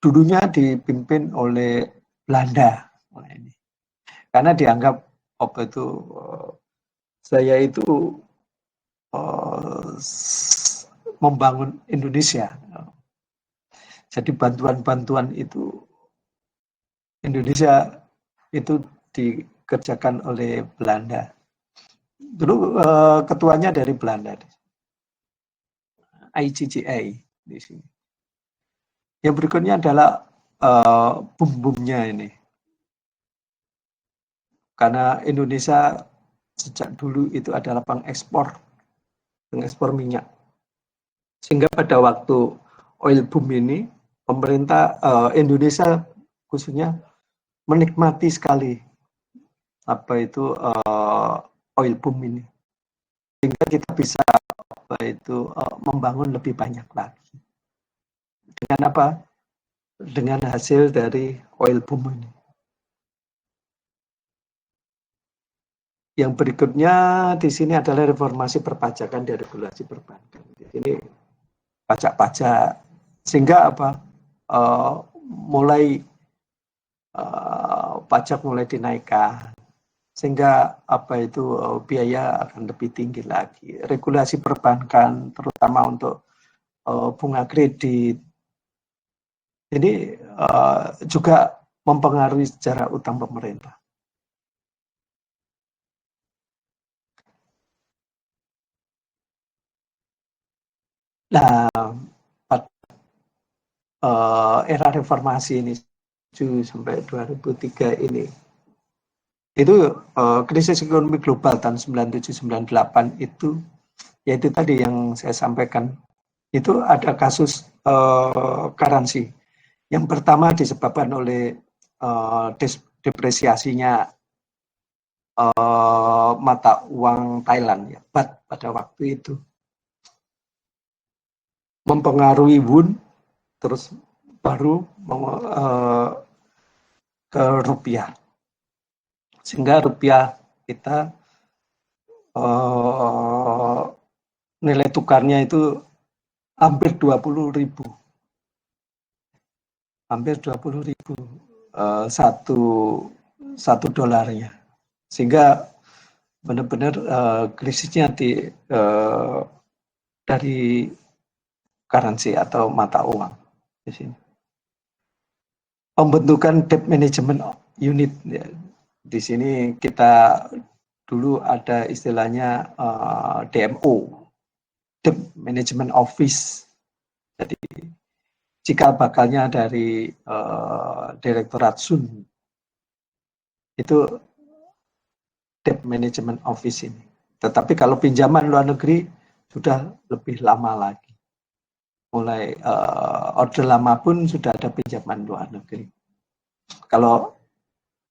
dulunya dipimpin oleh Belanda. Nah, ini. Karena dianggap saya itu membangun Indonesia. Jadi bantuan-bantuan itu Indonesia itu dikerjakan oleh Belanda. Dulu ketuanya dari Belanda, IGGA di sini. Yang berikutnya adalah bum-bumnya ini. Karena Indonesia sejak dulu itu adalah pengekspor minyak. Sehingga pada waktu oil boom ini, pemerintah Indonesia khususnya menikmati sekali oil boom ini. Sehingga kita bisa membangun lebih banyak lagi. Dengan apa? Dengan hasil dari oil boom ini. Yang berikutnya di sini adalah reformasi perpajakan dan regulasi perbankan. Di sini pajak-pajak, sehingga pajak mulai dinaikkan, sehingga biaya akan lebih tinggi lagi. Regulasi perbankan, terutama untuk bunga kredit, ini juga mempengaruhi sejarah utang pemerintah. Nah, era reformasi ini sampai 2003 ini, itu krisis ekonomi global tahun 97-98 itu, yaitu tadi yang saya sampaikan, itu ada kasus currency. Yang pertama disebabkan oleh depresiasinya mata uang Thailand, ya, baht pada waktu itu. mempengaruhi won, terus baru ke rupiah. Sehingga rupiah kita nilai tukarnya itu hampir 20.000. Hampir 20.000 satu dolarnya. Sehingga benar-benar krisisnya dari currency atau mata uang di sini. Pembentukan debt management unit, ya. Di sini kita dulu ada istilahnya DMO, debt management office. Jadi cikal bakalnya dari Direktorat Sun itu debt management office ini. Tetapi kalau pinjaman luar negeri sudah lebih lama lagi. Mulai Orde Lama pun sudah ada pinjaman luar negeri. Kalau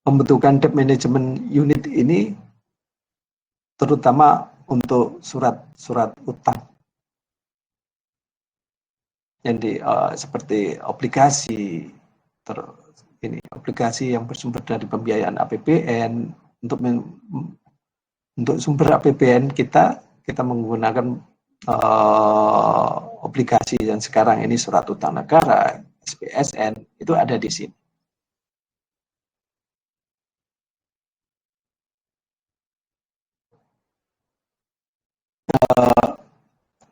pembentukan debt management unit ini terutama untuk surat utang. Jadi seperti obligasi, obligasi yang bersumber dari pembiayaan APBN. Untuk sumber APBN kita menggunakan obligasi, dan sekarang ini surat utang negara, SPSN, itu ada di sini.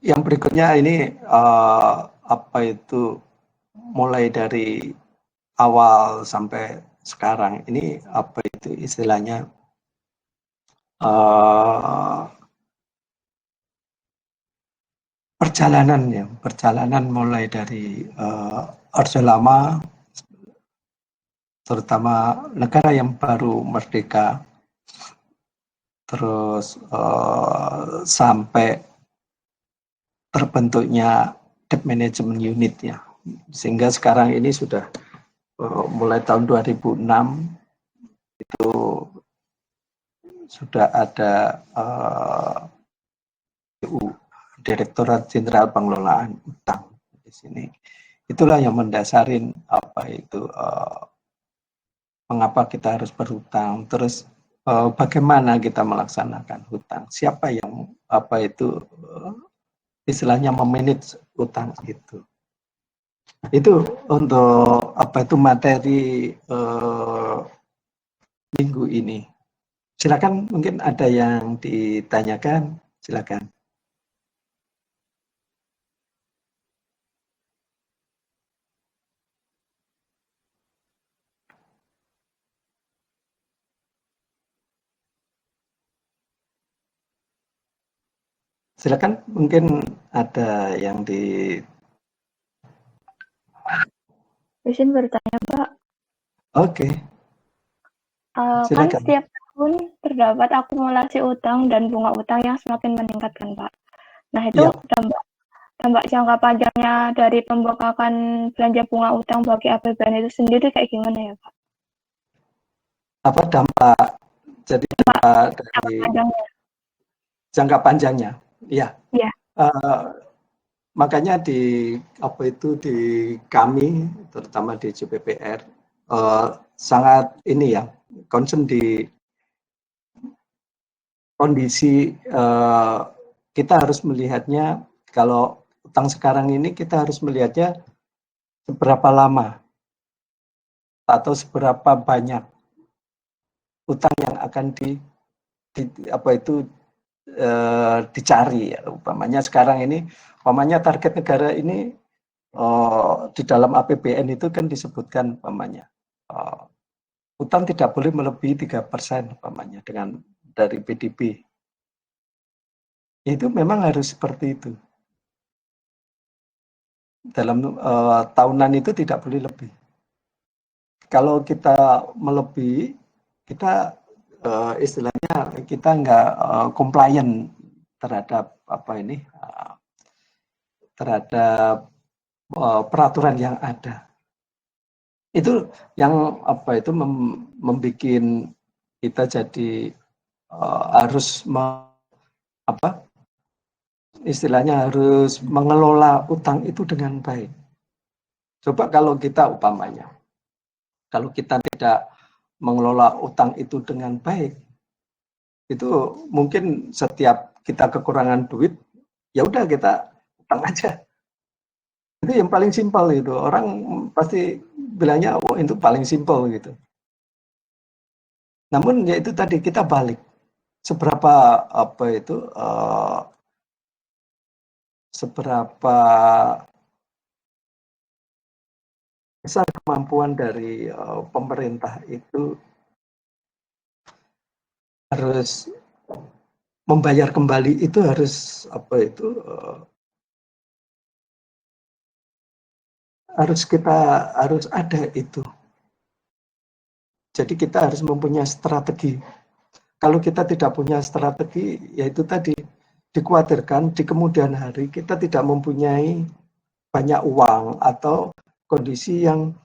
Yang berikutnya ini apa itu mulai dari awal sampai sekarang ini apa itu istilahnya perjalanan mulai dari Orde Lama, terutama negara yang baru merdeka, terus sampai terbentuknya debt management unit, ya. Sehingga sekarang ini sudah mulai tahun 2006 itu sudah ada Direktorat Jenderal Pengelolaan Utang di sini. Itulah yang mendasarin apa itu mengapa kita harus berhutang, terus bagaimana kita melaksanakan hutang, siapa yang apa itu istilahnya memanage utang itu. Itu untuk apa itu materi minggu ini. Silakan, mungkin ada yang ditanyakan, silakan. Silakan, mungkin ada yang di. Izin bertanya, Pak. Oke. Kan setiap tahun terdapat akumulasi utang dan bunga utang yang semakin meningkat, kan, Pak? Nah, itu dampak jangka panjangnya dari pembengkakan belanja bunga utang bagi APBN itu sendiri kayak gimana ya, Pak? Apa dampak? Jadi dampak dari jangka panjangnya. Iya. Iya. Makanya di kami, terutama di JPPR, sangat ini ya, concern di kondisi kita harus melihatnya, kalau utang sekarang ini kita harus melihatnya seberapa lama atau seberapa banyak utang yang akan dicari, ya. Umpamanya sekarang ini, umpamanya target negara ini di dalam APBN itu kan disebutkan umpamanya utang tidak boleh melebihi 3% umpamanya dari PDB. Itu memang harus seperti itu. Dalam tahunan itu tidak boleh lebih. Kalau kita melebihi, kita istilahnya kita nggak compliant terhadap terhadap peraturan yang ada. Itu yang membuat kita jadi harus istilahnya harus mengelola utang itu dengan baik. Coba kalau kita umpamanya, kalau kita tidak mengelola utang itu dengan baik, itu mungkin setiap kita kekurangan duit, ya udah kita utang aja. Itu yang paling simpel itu. Orang pasti bilangnya, oh itu paling simpel gitu. Namun ya itu tadi kita balik. Seberapa seberapa besar kemampuan dari pemerintah itu harus membayar kembali itu harus harus ada itu. Jadi kita harus mempunyai strategi. Kalau kita tidak punya strategi, yaitu tadi dikhawatirkan di kemudian hari kita tidak mempunyai banyak uang atau kondisi yang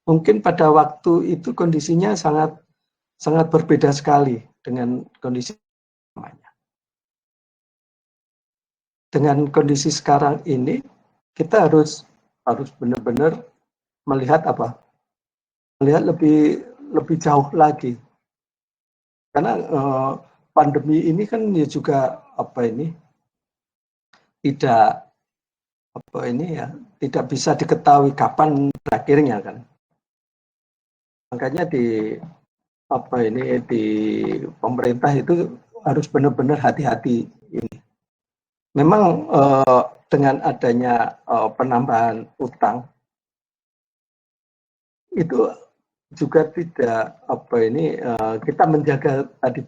mungkin pada waktu itu kondisinya sangat sangat berbeda sekali dengan kondisi namanya. Dengan kondisi sekarang ini kita harus benar-benar melihat melihat lebih jauh lagi, karena pandemi ini kan ya juga tidak bisa diketahui kapan berakhirnya kan. Makanya di pemerintah itu harus benar-benar hati-hati ini. Memang dengan adanya penambahan utang itu juga tidak kita menjaga tadi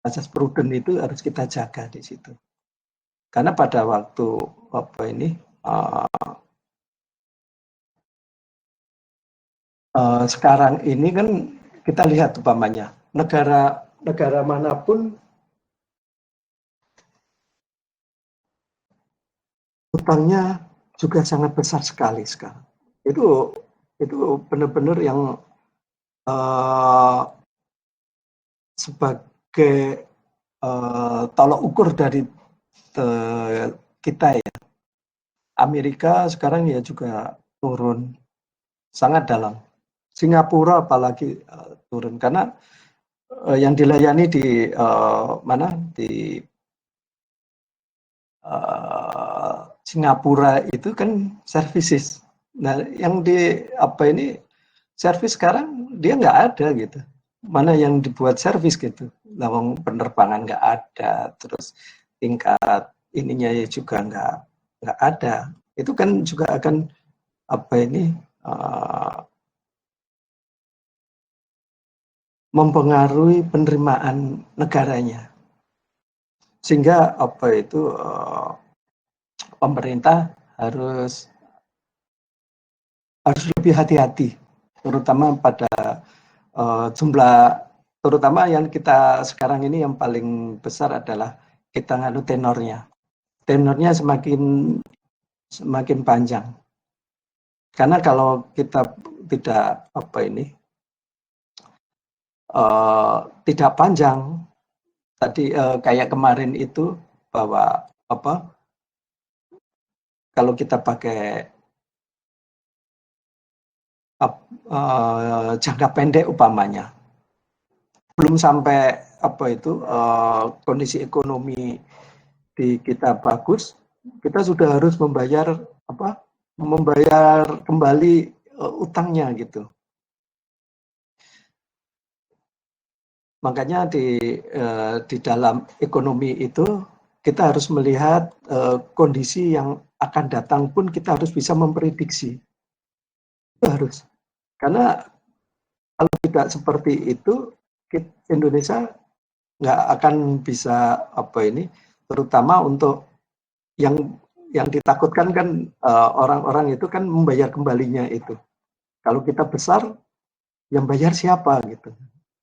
asas prudent itu harus kita jaga di situ. Karena pada waktu sekarang ini kan kita lihat umpamanya negara manapun utangnya juga sangat besar sekali sekarang. Itu benar-benar yang sebagai tolok ukur dari kita ya. Amerika sekarang ya juga turun sangat dalam. Singapura apalagi turun karena yang dilayani di Singapura itu kan services. Nah, yang di servis sekarang dia nggak ada gitu. Mana yang dibuat servis gitu. Lawang penerbangan nggak ada, terus tingkat ininya juga nggak ada. Itu kan juga akan mempengaruhi penerimaan negaranya. Sehingga pemerintah harus lebih hati-hati, terutama pada jumlah, terutama yang kita sekarang ini yang paling besar adalah kita nganu tenornya. Tenornya semakin panjang. Karena kalau kita tidak tidak panjang, tadi kayak kemarin itu bahwa kalau kita pakai jangka pendek umpamanya, belum sampai kondisi ekonomi di kita bagus, kita sudah harus membayar kembali utangnya gitu. Makanya di dalam ekonomi itu kita harus melihat kondisi yang akan datang pun kita harus bisa memprediksi. Itu harus. Karena kalau tidak seperti itu, Indonesia nggak akan bisa terutama untuk yang ditakutkan kan orang-orang itu kan membayar kembalinya itu. Kalau kita besar, yang bayar siapa gitu.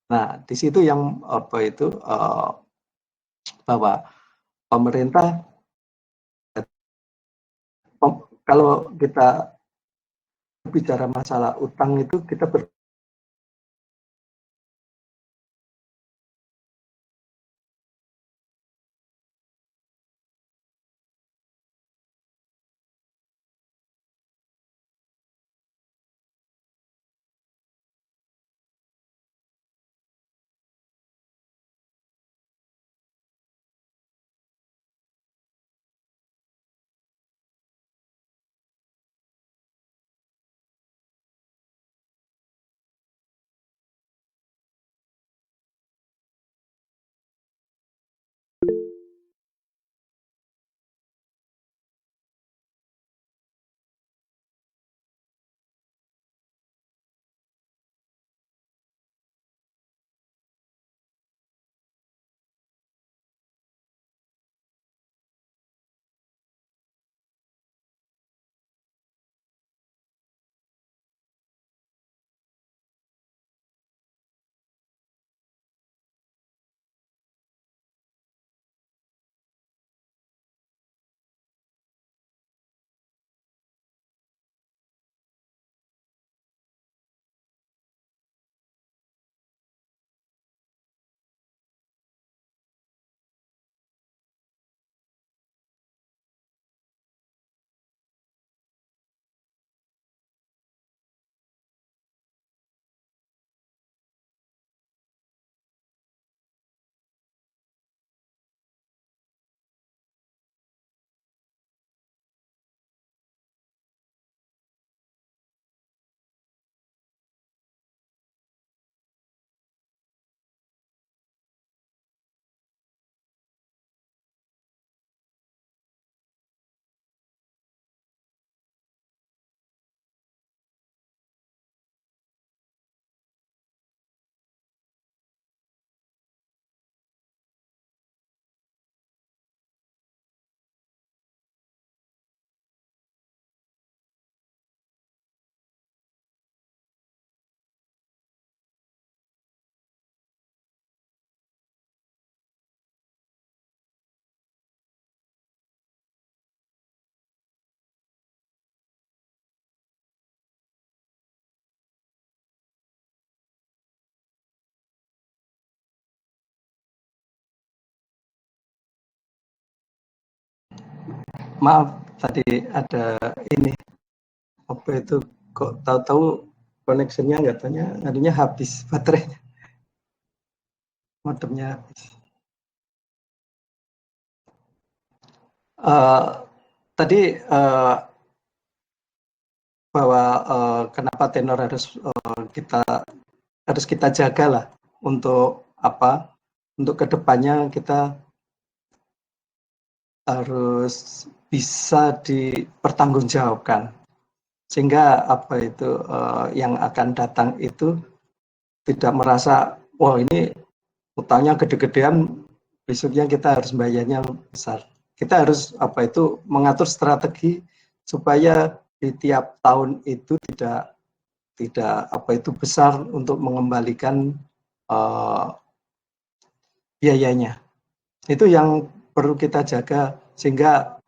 Nah, di situ yang bahwa pemerintah kalau kita bicara masalah utang itu kita Maaf, tadi ada ini apa itu kok tahu-tahu koneksinya nggak tanya, adanya habis baterainya, modemnya habis. Tadi bahwa kenapa tenor harus kita jaga lah untuk apa? Untuk kedepannya kita harus bisa dipertanggungjawabkan sehingga apa itu yang akan datang itu tidak merasa wah ini utangnya gede-gedean, besoknya kita harus bayarnya besar. Kita harus apa itu mengatur strategi supaya di tiap tahun itu tidak apa itu besar untuk mengembalikan biayanya. Itu yang perlu kita jaga sehingga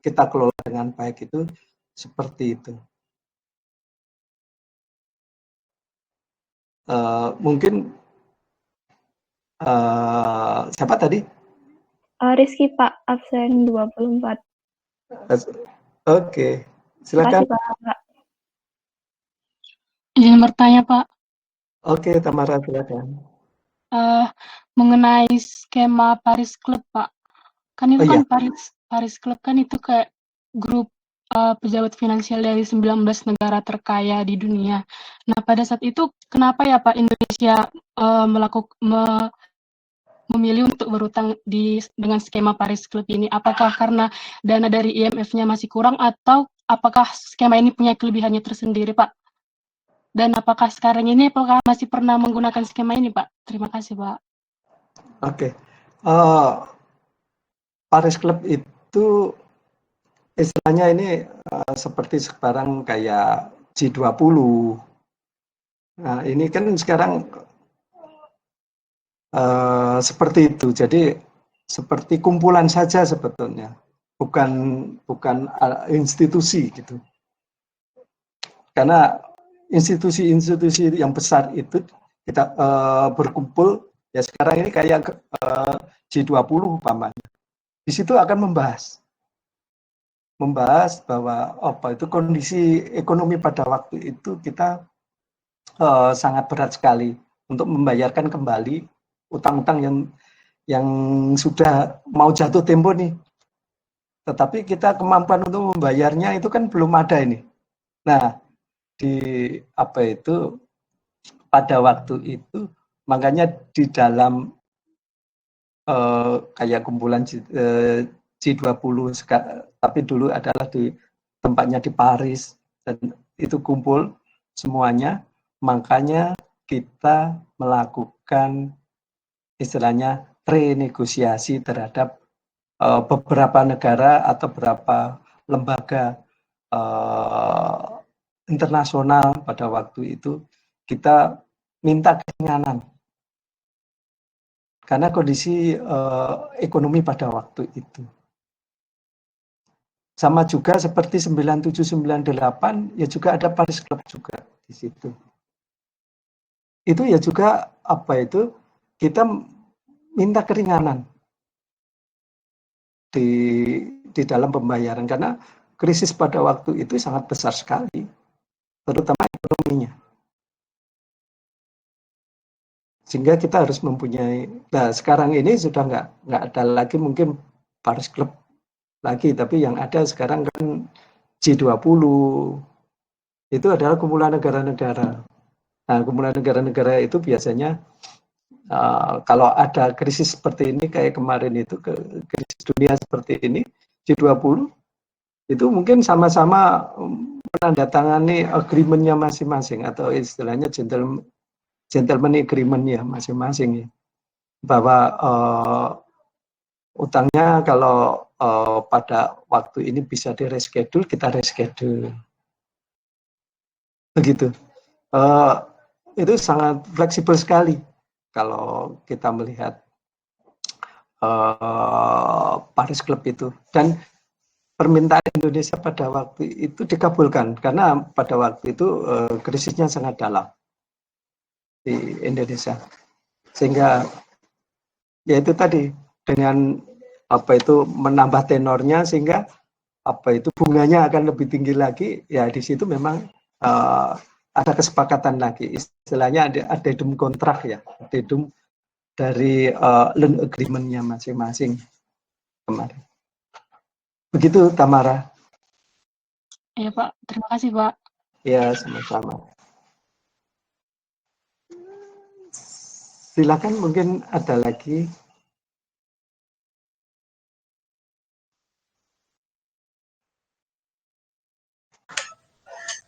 kita kelola dengan baik itu seperti itu. Mungkin siapa tadi? Rizky Pak, absen 24. Oke, silakan. Terima kasih, Pak. Izin bertanya, Pak. Oke, Tamara, silakan. Mengenai skema Paris Club, Pak. Kan itu kan iya. Paris Club kan itu kayak grup pejabat finansial dari 19 negara terkaya di dunia. Nah, pada saat itu kenapa ya Pak Indonesia memilih untuk berutang dengan skema Paris Club ini? Apakah karena dana dari IMF-nya masih kurang atau apakah skema ini punya kelebihannya tersendiri, Pak? Dan apakah sekarang ini apakah masih pernah menggunakan skema ini, Pak? Terima kasih, Pak. Oke. Paris Club itu istilahnya ini seperti sekarang kayak G20. Nah, ini kan sekarang seperti itu. Jadi seperti kumpulan saja sebetulnya, bukan institusi gitu. Karena institusi-institusi yang besar itu kita berkumpul ya sekarang ini kayak G20 umpamanya. Di situ akan membahas bahwa apa itu kondisi ekonomi pada waktu itu kita sangat berat sekali untuk membayarkan kembali utang-utang yang sudah mau jatuh tempo nih. Tetapi kita kemampuan untuk membayarnya itu kan belum ada ini. Nah, di apa itu pada waktu itu makanya di dalam kayak kumpulan G20 tapi dulu adalah di tempatnya di Paris dan itu kumpul semuanya, makanya kita melakukan istilahnya renegosiasi terhadap beberapa negara atau beberapa lembaga internasional pada waktu itu kita minta keringanan karena kondisi ekonomi pada waktu itu. Sama juga seperti 9798 ya juga ada Paris Club juga di situ. Itu ya juga apa itu kita minta keringanan di dalam pembayaran karena krisis pada waktu itu sangat besar sekali, terutama ekonominya. Sehingga kita harus mempunyai. Nah sekarang ini sudah nggak ada lagi mungkin Paris Club lagi, tapi yang ada sekarang kan G20 itu adalah kumpulan negara-negara. Nah kumpulan negara-negara itu biasanya kalau ada krisis seperti ini kayak kemarin itu krisis dunia seperti ini G20 itu mungkin sama-sama menandatangani agreement-nya masing-masing atau istilahnya gentleman agreement-nya masing-masing ya. Bahwa utangnya kalau pada waktu ini bisa di reschedule, kita reschedule begitu. Itu sangat fleksibel sekali kalau kita melihat Paris Club itu, dan permintaan Indonesia pada waktu itu dikabulkan karena pada waktu itu krisisnya sangat dalam di Indonesia, sehingga ya itu tadi dengan apa itu menambah tenornya sehingga bunganya akan lebih tinggi lagi, ya di situ memang ada kesepakatan lagi, istilahnya ada addendum kontrak ya, addendum dari loan agreement-nya masing-masing kemarin. Begitu Tamara. Iya Pak, terima kasih Pak. Ya, sama-sama. Silakan, mungkin ada lagi.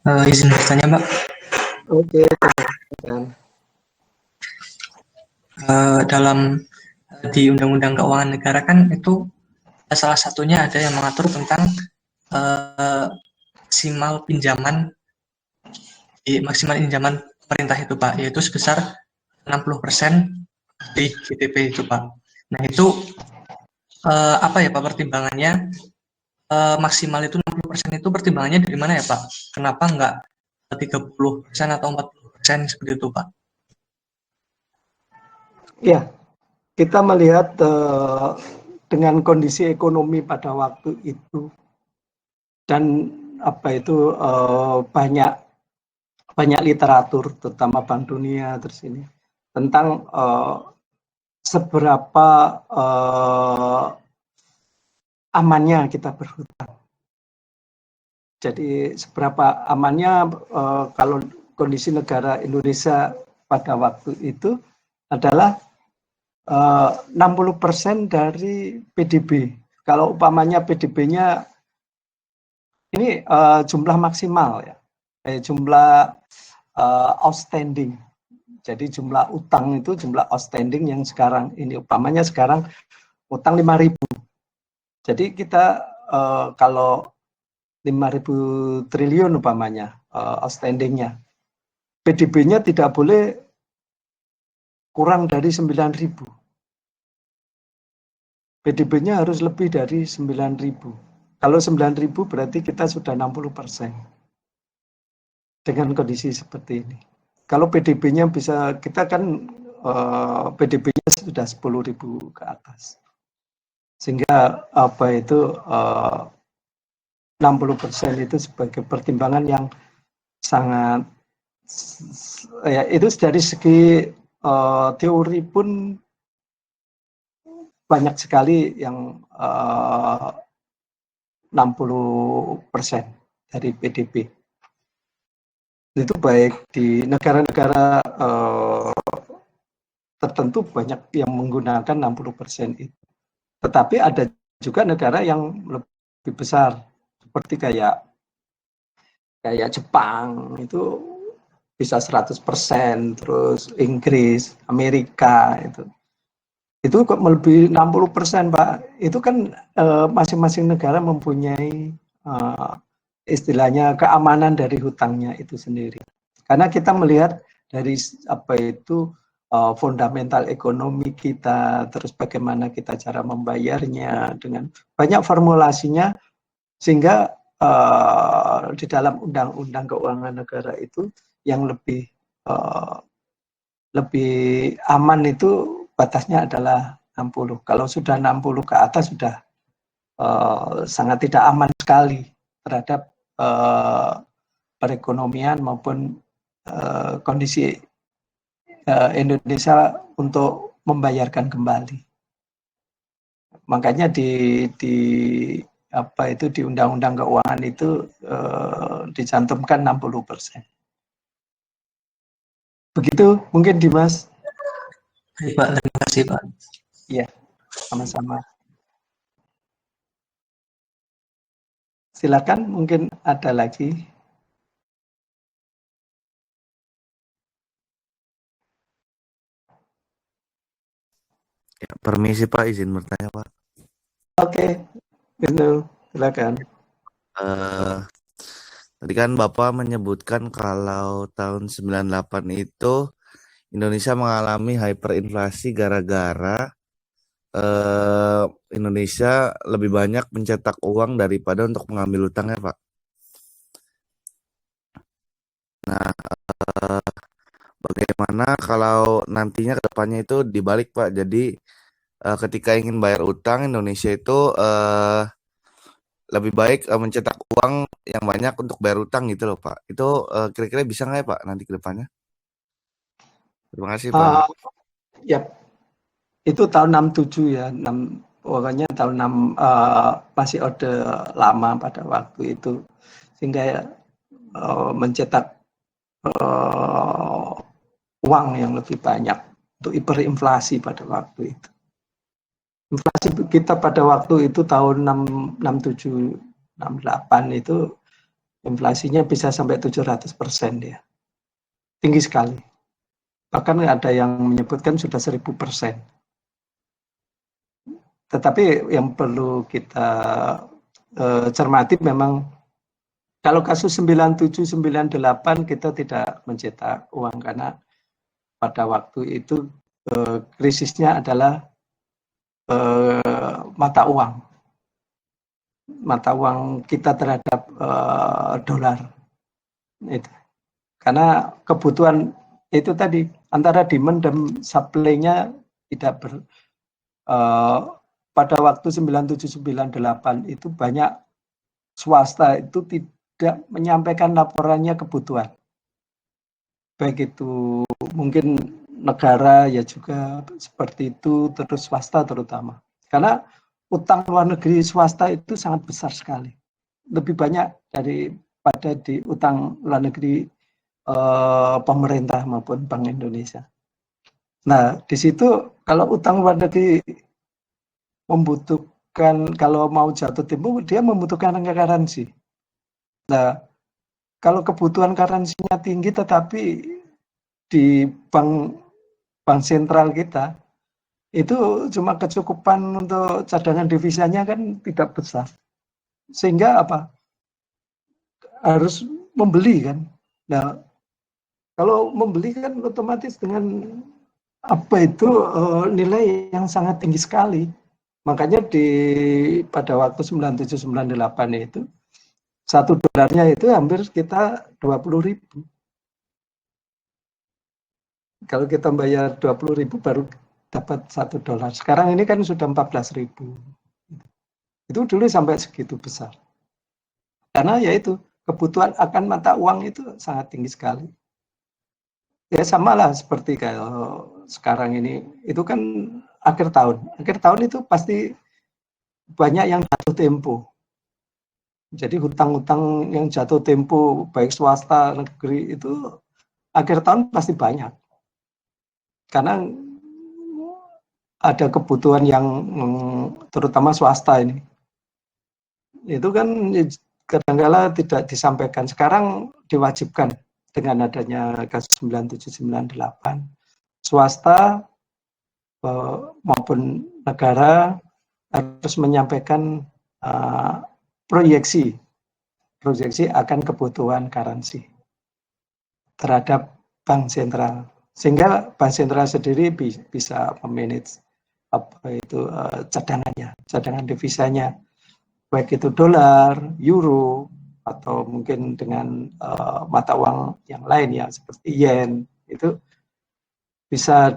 Izin bertanya, Mbak. Oke. Dalam di Undang-Undang Keuangan Negara kan itu salah satunya ada yang mengatur tentang maksimal pinjaman pemerintah itu Pak, yaitu sebesar 60% di GDP itu Pak. Nah itu apa ya Pak pertimbangannya? Maksimal itu 60% itu pertimbangannya dari mana ya Pak? Kenapa enggak 30% atau 40% seperti itu Pak? Ya, kita melihat dengan kondisi ekonomi pada waktu itu dan banyak literatur, terutama Bank Dunia terus ini tentang seberapa amannya kita berhutang. Jadi seberapa amannya kalau kondisi negara Indonesia pada waktu itu adalah 60% dari PDB. Kalau umpamanya PDB-nya ini jumlah maksimal ya, jumlah outstanding. Jadi jumlah utang itu jumlah outstanding yang sekarang ini umpamanya sekarang utang 5.000. Jadi kita kalau 5.000 triliun umpamanya outstandingnya, PDB-nya tidak boleh kurang dari 9.000. PDB-nya harus lebih dari 9.000. Kalau 9.000 berarti kita sudah 60% dengan kondisi seperti ini. Kalau PDB-nya bisa, kita kan PDB-nya sudah 10.000 ke atas. Sehingga 60% itu sebagai pertimbangan yang sangat, ya itu dari segi teori pun banyak sekali yang 60% dari PDB. Itu baik di negara-negara tertentu banyak yang menggunakan 60% itu. Tetapi ada juga negara yang lebih besar, seperti kayak Jepang itu bisa 100%, terus Inggris, Amerika itu kok melebihi 60%, Pak. Itu kan masing-masing negara mempunyai istilahnya keamanan dari hutangnya itu sendiri. Karena kita melihat dari fundamental ekonomi kita, terus bagaimana kita cara membayarnya dengan banyak formulasinya, sehingga di dalam Undang-Undang Keuangan Negara itu yang lebih aman itu batasnya adalah 60. Kalau sudah 60 ke atas sudah sangat tidak aman sekali terhadap perekonomian maupun kondisi Indonesia untuk membayarkan kembali. Makanya di Undang-Undang Keuangan itu dicantumkan 60%. Begitu mungkin Dimas. Baik Pak, terima kasih Pak. Iya, sama-sama. Silakan, mungkin ada lagi. Ya, permisi Pak, izin bertanya Pak. Oke, silakan. Tadi kan Bapak menyebutkan kalau tahun 98 itu Indonesia mengalami hyperinflasi gara-gara Indonesia lebih banyak mencetak uang daripada untuk mengambil utangnya, Pak. Nah, bagaimana kalau nantinya ke depannya itu dibalik, Pak? Jadi ketika ingin bayar utang, Indonesia itu lebih baik mencetak uang yang banyak untuk bayar utang gitu loh Pak. Itu kira-kira bisa nggak ya Pak nanti ke depannya? Terima kasih Pak. Ya, itu tahun 67 ya, pokoknya tahun 6 masih orde lama pada waktu itu, sehingga mencetak uang yang lebih banyak untuk hiperinflasi pada waktu itu. Inflasi kita pada waktu itu tahun 67, 68 itu inflasinya bisa sampai 700% ya. Tinggi sekali. Bahkan ada yang menyebutkan sudah 1000%. Tetapi yang perlu kita cermati memang kalau kasus 97, 98 kita tidak mencetak uang karena pada waktu itu krisisnya adalah mata uang kita terhadap dolar. Itu. Karena kebutuhan itu tadi antara demand dan supply-nya tidak pada waktu 97-98 itu banyak swasta itu tidak menyampaikan laporannya kebutuhan. Baik itu mungkin negara ya juga seperti itu, terus swasta terutama. Karena utang luar negeri swasta itu sangat besar sekali. Lebih banyak daripada di utang luar negeri pemerintah maupun Bank Indonesia. Nah, di situ kalau utang luar negeri membutuhkan, kalau mau jatuh tempo, dia membutuhkan currency. Nah, kalau kebutuhan currency-nya tinggi, tetapi di bank sentral kita, itu cuma kecukupan untuk cadangan devisanya kan tidak besar. Sehingga apa? Harus membeli kan. Nah, kalau membeli kan otomatis dengan apa itu nilai yang sangat tinggi sekali. Makanya pada waktu 97-98 itu $1 itu hampir kita 20.000. Kalau kita bayar 20.000 baru dapat $1. Sekarang ini kan sudah 14.000. Itu dulu sampai segitu besar. Karena yaitu kebutuhan akan mata uang itu sangat tinggi sekali. Ya sama lah seperti kalau sekarang ini, itu kan akhir tahun. Akhir tahun itu pasti banyak yang jatuh tempo. Jadi hutang-hutang yang jatuh tempo, baik swasta, negeri, itu akhir tahun pasti banyak. Karena ada kebutuhan yang terutama swasta ini. Itu kan kadang-kala tidak disampaikan. Sekarang diwajibkan dengan adanya kasus 97-98. Swasta maupun negara harus menyampaikan proyeksi akan kebutuhan currency terhadap bank sentral, sehingga bank sentral sendiri bisa memanage apa itu cadangan devisanya, baik itu dolar, euro, atau mungkin dengan mata uang yang lain ya seperti yen, itu bisa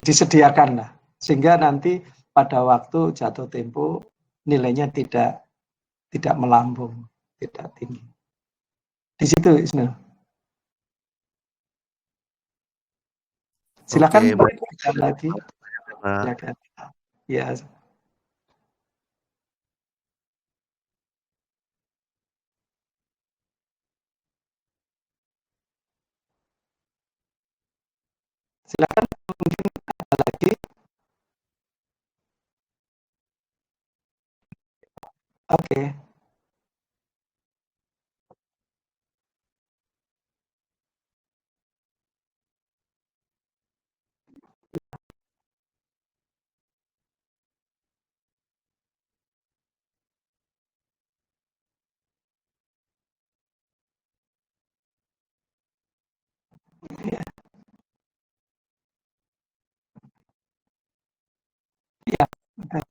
disediakan lah, sehingga nanti pada waktu jatuh tempo nilainya tidak melambung, tidak tinggi. Di situ Ismail. Silakan lagi. Silakan. Ya. Silakan mungkin ada lagi. Oke. Ya. Ya, betul.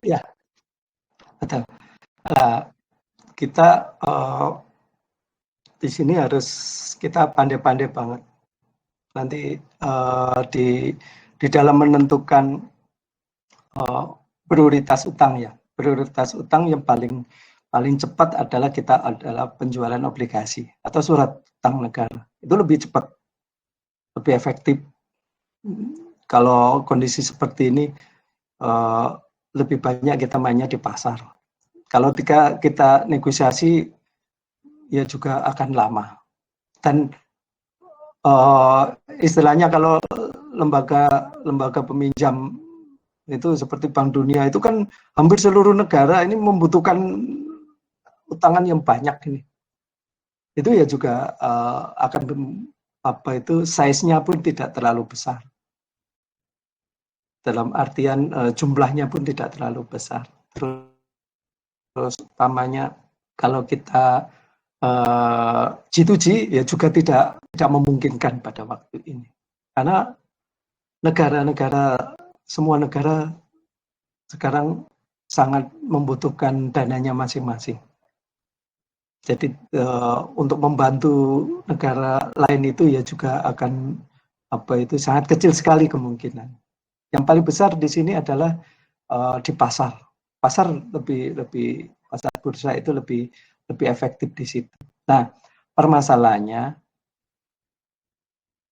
Ya, betul. Kita di sini harus kita pandai-pandai banget. Nanti di dalam menentukan prioritas utang ya. Prioritas utang yang paling cepat adalah penjualan obligasi atau surat utang negara. Itu lebih cepat, lebih efektif. Kalau kondisi seperti ini lebih banyak kita mainnya di pasar. Kalau kita negosiasi ya juga akan lama. Dan istilahnya kalau lembaga peminjam itu seperti Bank Dunia itu kan hampir seluruh negara ini membutuhkan utangan yang banyak ini. Itu ya juga akan size-nya pun tidak terlalu besar. Dalam artian jumlahnya pun tidak terlalu besar. Terus utamanya kalau kita G2G ya juga tidak memungkinkan pada waktu ini. Karena semua negara sekarang sangat membutuhkan dananya masing-masing. Jadi untuk membantu negara lain itu ya juga akan sangat kecil sekali kemungkinan. Yang paling besar di sini adalah di pasar. Pasar pasar bursa itu lebih efektif di situ. Nah, permasalahannya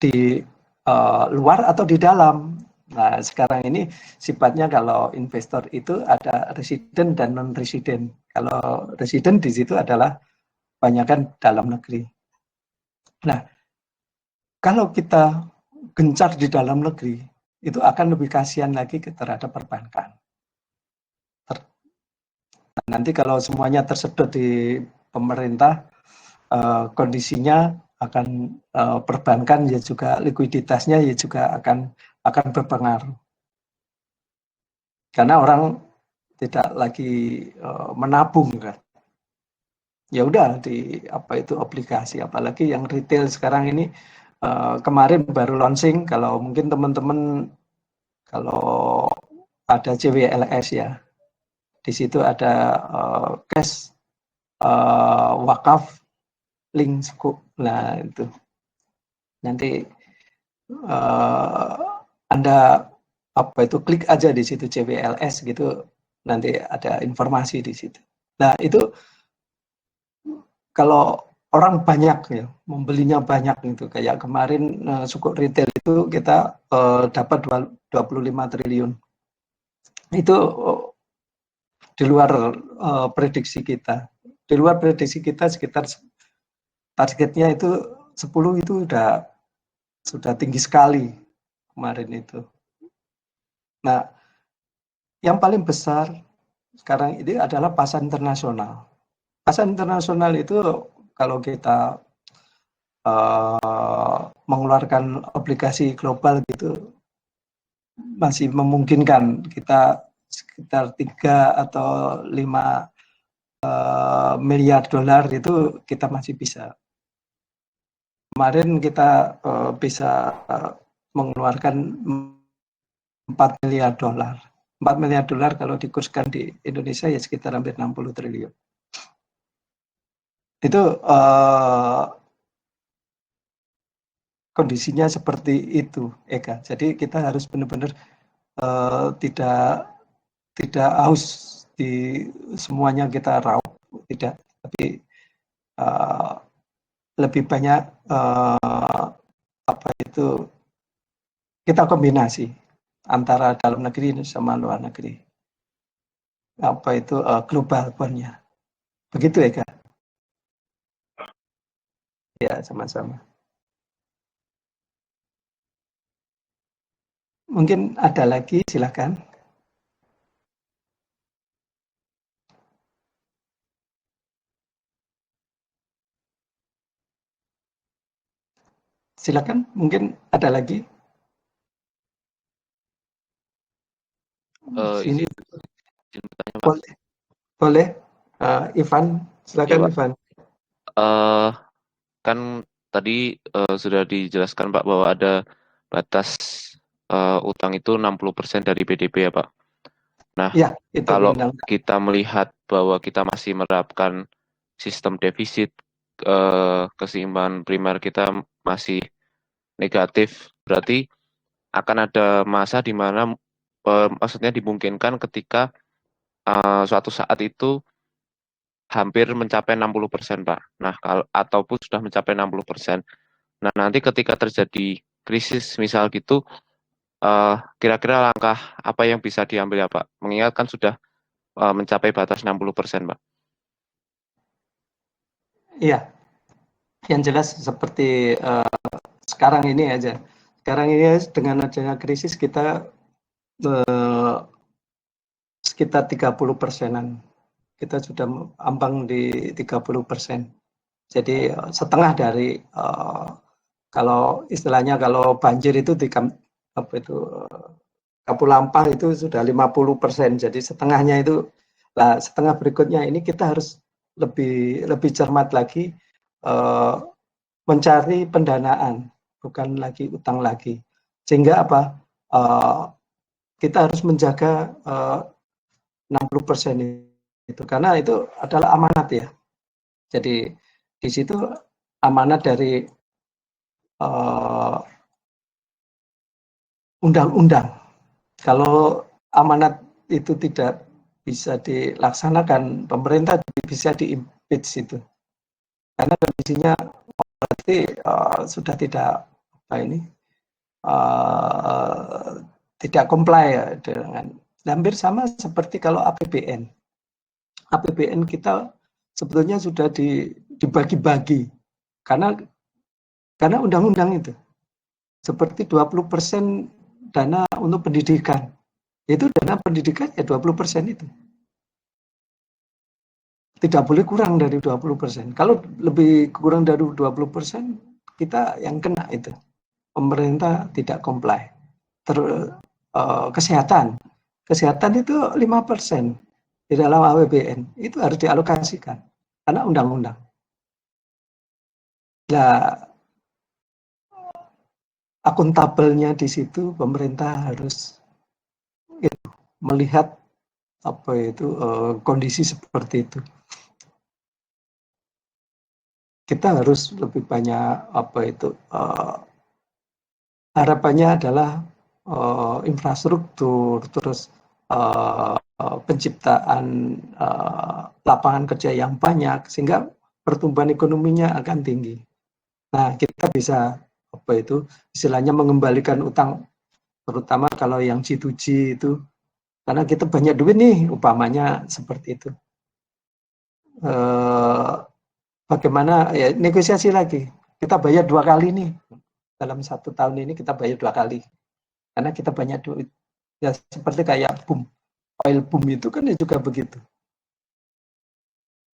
di luar atau di dalam. Nah, sekarang ini sifatnya kalau investor itu ada residen dan non-residen. Kalau residen di situ adalah kebanyakan dalam negeri. Nah, kalau kita gencar di dalam negeri, itu akan lebih kasihan lagi terhadap perbankan. Nanti kalau semuanya tersedot di pemerintah, kondisinya akan perbankan ya juga likuiditasnya ya juga akan berpengaruh. Karena orang tidak lagi menabung kan. Ya udah di obligasi, apalagi yang retail sekarang ini kemarin baru launching, kalau mungkin teman-teman kalau ada CWLS ya. Di situ ada cash wakaf link suku. Nah, itu. Nanti Anda klik aja di situ CWLS gitu, nanti ada informasi di situ. Nah, itu kalau orang banyak ya, membelinya banyak gitu. Kayak kemarin suku retail itu kita dapat 25 triliun. Itu di luar prediksi kita. Di luar prediksi kita sekitar targetnya itu 10 itu sudah tinggi sekali kemarin itu. Nah, yang paling besar sekarang ini adalah pasar internasional. Pasar internasional itu kalau kita mengeluarkan obligasi global gitu masih memungkinkan, kita sekitar 3 atau 5 miliar dolar itu kita masih bisa. Kemarin kita bisa mengeluarkan 4 miliar dolar. 4 miliar dolar kalau dikurskan di Indonesia ya sekitar hampir 60 triliun. Itu kondisinya seperti itu, Eka. Jadi kita harus benar-benar tidak haus di semuanya kita raup, tidak, tapi lebih banyak kita kombinasi antara dalam negeri sama luar negeri. Global bond-nya. Begitu ya, Kak? Ya, sama-sama. Mungkin ada lagi, silakan. Silakan, mungkin ada lagi. Sini. Boleh. Ivan, silakan, ya, Ivan. Kan tadi sudah dijelaskan Pak bahwa ada batas utang itu 60% dari PDB ya Pak. Nah, Ya, itu kalau undang-undang. kita melihat bahwa kita masih menerapkan sistem defisit, keseimbangan primer kita masih negatif, berarti akan ada masa di mana maksudnya dimungkinkan ketika suatu saat itu hampir mencapai 60%, Pak. Nah, ataupun sudah mencapai 60%. Nah, nanti ketika terjadi krisis misal gitu, kira-kira langkah apa yang bisa diambil ya, Pak? Mengingat kan sudah mencapai batas 60%, Pak. Iya, yang jelas seperti sekarang ini aja. Sekarang ini dengan adanya krisis kita sekitar 30%-an. Kita sudah ambang di 30%. Jadi setengah dari kalau istilahnya kalau banjir itu di apa itu Kapulampah itu sudah 50%. Jadi setengahnya itu, lah setengah berikutnya ini kita harus lebih cermat lagi mencari pendanaan, bukan lagi utang lagi. Sehingga apa? Kita harus menjaga 60% itu, karena itu adalah amanat ya. Jadi di situ amanat dari undang-undang. Kalau amanat itu tidak bisa dilaksanakan, pemerintah bisa di-impeach itu. Karena kondisinya berarti sudah tidak tidak comply ya dengan hampir sama seperti kalau APBN. APBN kita sebetulnya sudah dibagi-bagi karena undang-undang itu. Seperti 20% dana untuk pendidikan. Itu dana pendidikan ya 20% itu. Tidak boleh kurang dari 20%. Kalau lebih kurang dari 20%, kita yang kena itu. Pemerintah tidak comply. Kesehatan itu 5% di dalam APBN. Itu harus dialokasikan. Karena undang-undang. Nah, akuntabelnya di situ pemerintah harus melihat kondisi seperti itu. Kita harus lebih banyak harapannya adalah infrastruktur, terus penciptaan lapangan kerja yang banyak sehingga pertumbuhan ekonominya akan tinggi. Nah, kita bisa istilahnya mengembalikan utang, terutama kalau yang G2G itu, karena kita banyak duit nih, umpamanya seperti itu. Bagaimana ya, negosiasi lagi, kita bayar 2 kali nih dalam 1 tahun ini, kita bayar 2 kali karena kita banyak duit ya, seperti kayak oil boom itu kan juga begitu.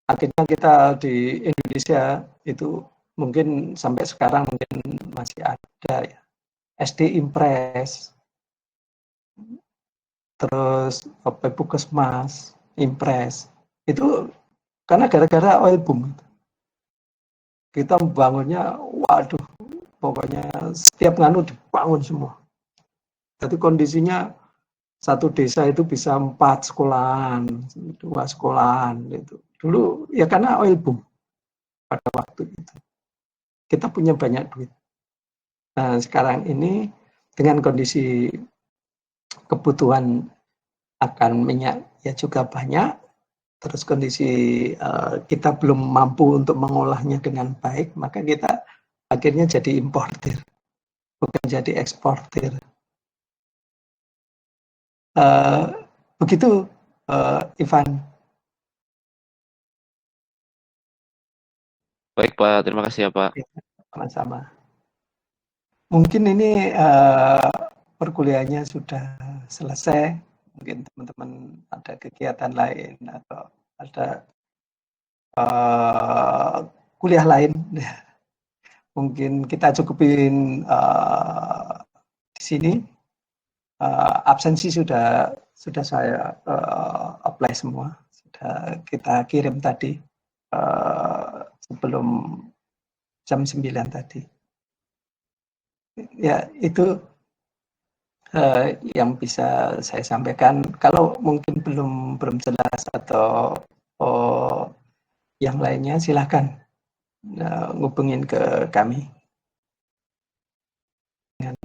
Akhirnya kita di Indonesia itu mungkin sampai sekarang mungkin masih ada ya, SD Impres, terus Puskesmas, Impres, itu karena gara-gara oil boom. Kita membangunnya, waduh, pokoknya setiap nganu dibangun semua. Jadi kondisinya satu desa itu bisa 4 sekolahan, 2 sekolahan gitu. Dulu ya karena oil boom pada waktu itu. Kita punya banyak duit. Nah, sekarang ini dengan kondisi kebutuhan akan minyak ya juga banyak, terus kondisi kita belum mampu untuk mengolahnya dengan baik, maka kita akhirnya jadi importir, bukan jadi eksportir. Begitu, Ivan. Baik, Pak. Terima kasih ya, Pak. Sama-sama. Mungkin ini perkuliahannya sudah selesai. Mungkin teman-teman ada kegiatan lain atau ada kuliah lain. Mungkin kita cukupin di sini. Absensi sudah saya apply semua. Sudah kita kirim tadi sebelum jam 9 tadi. Ya, itu yang bisa saya sampaikan. Kalau mungkin belum jelas atau yang lainnya, silahkan ngubungin ke kami dengan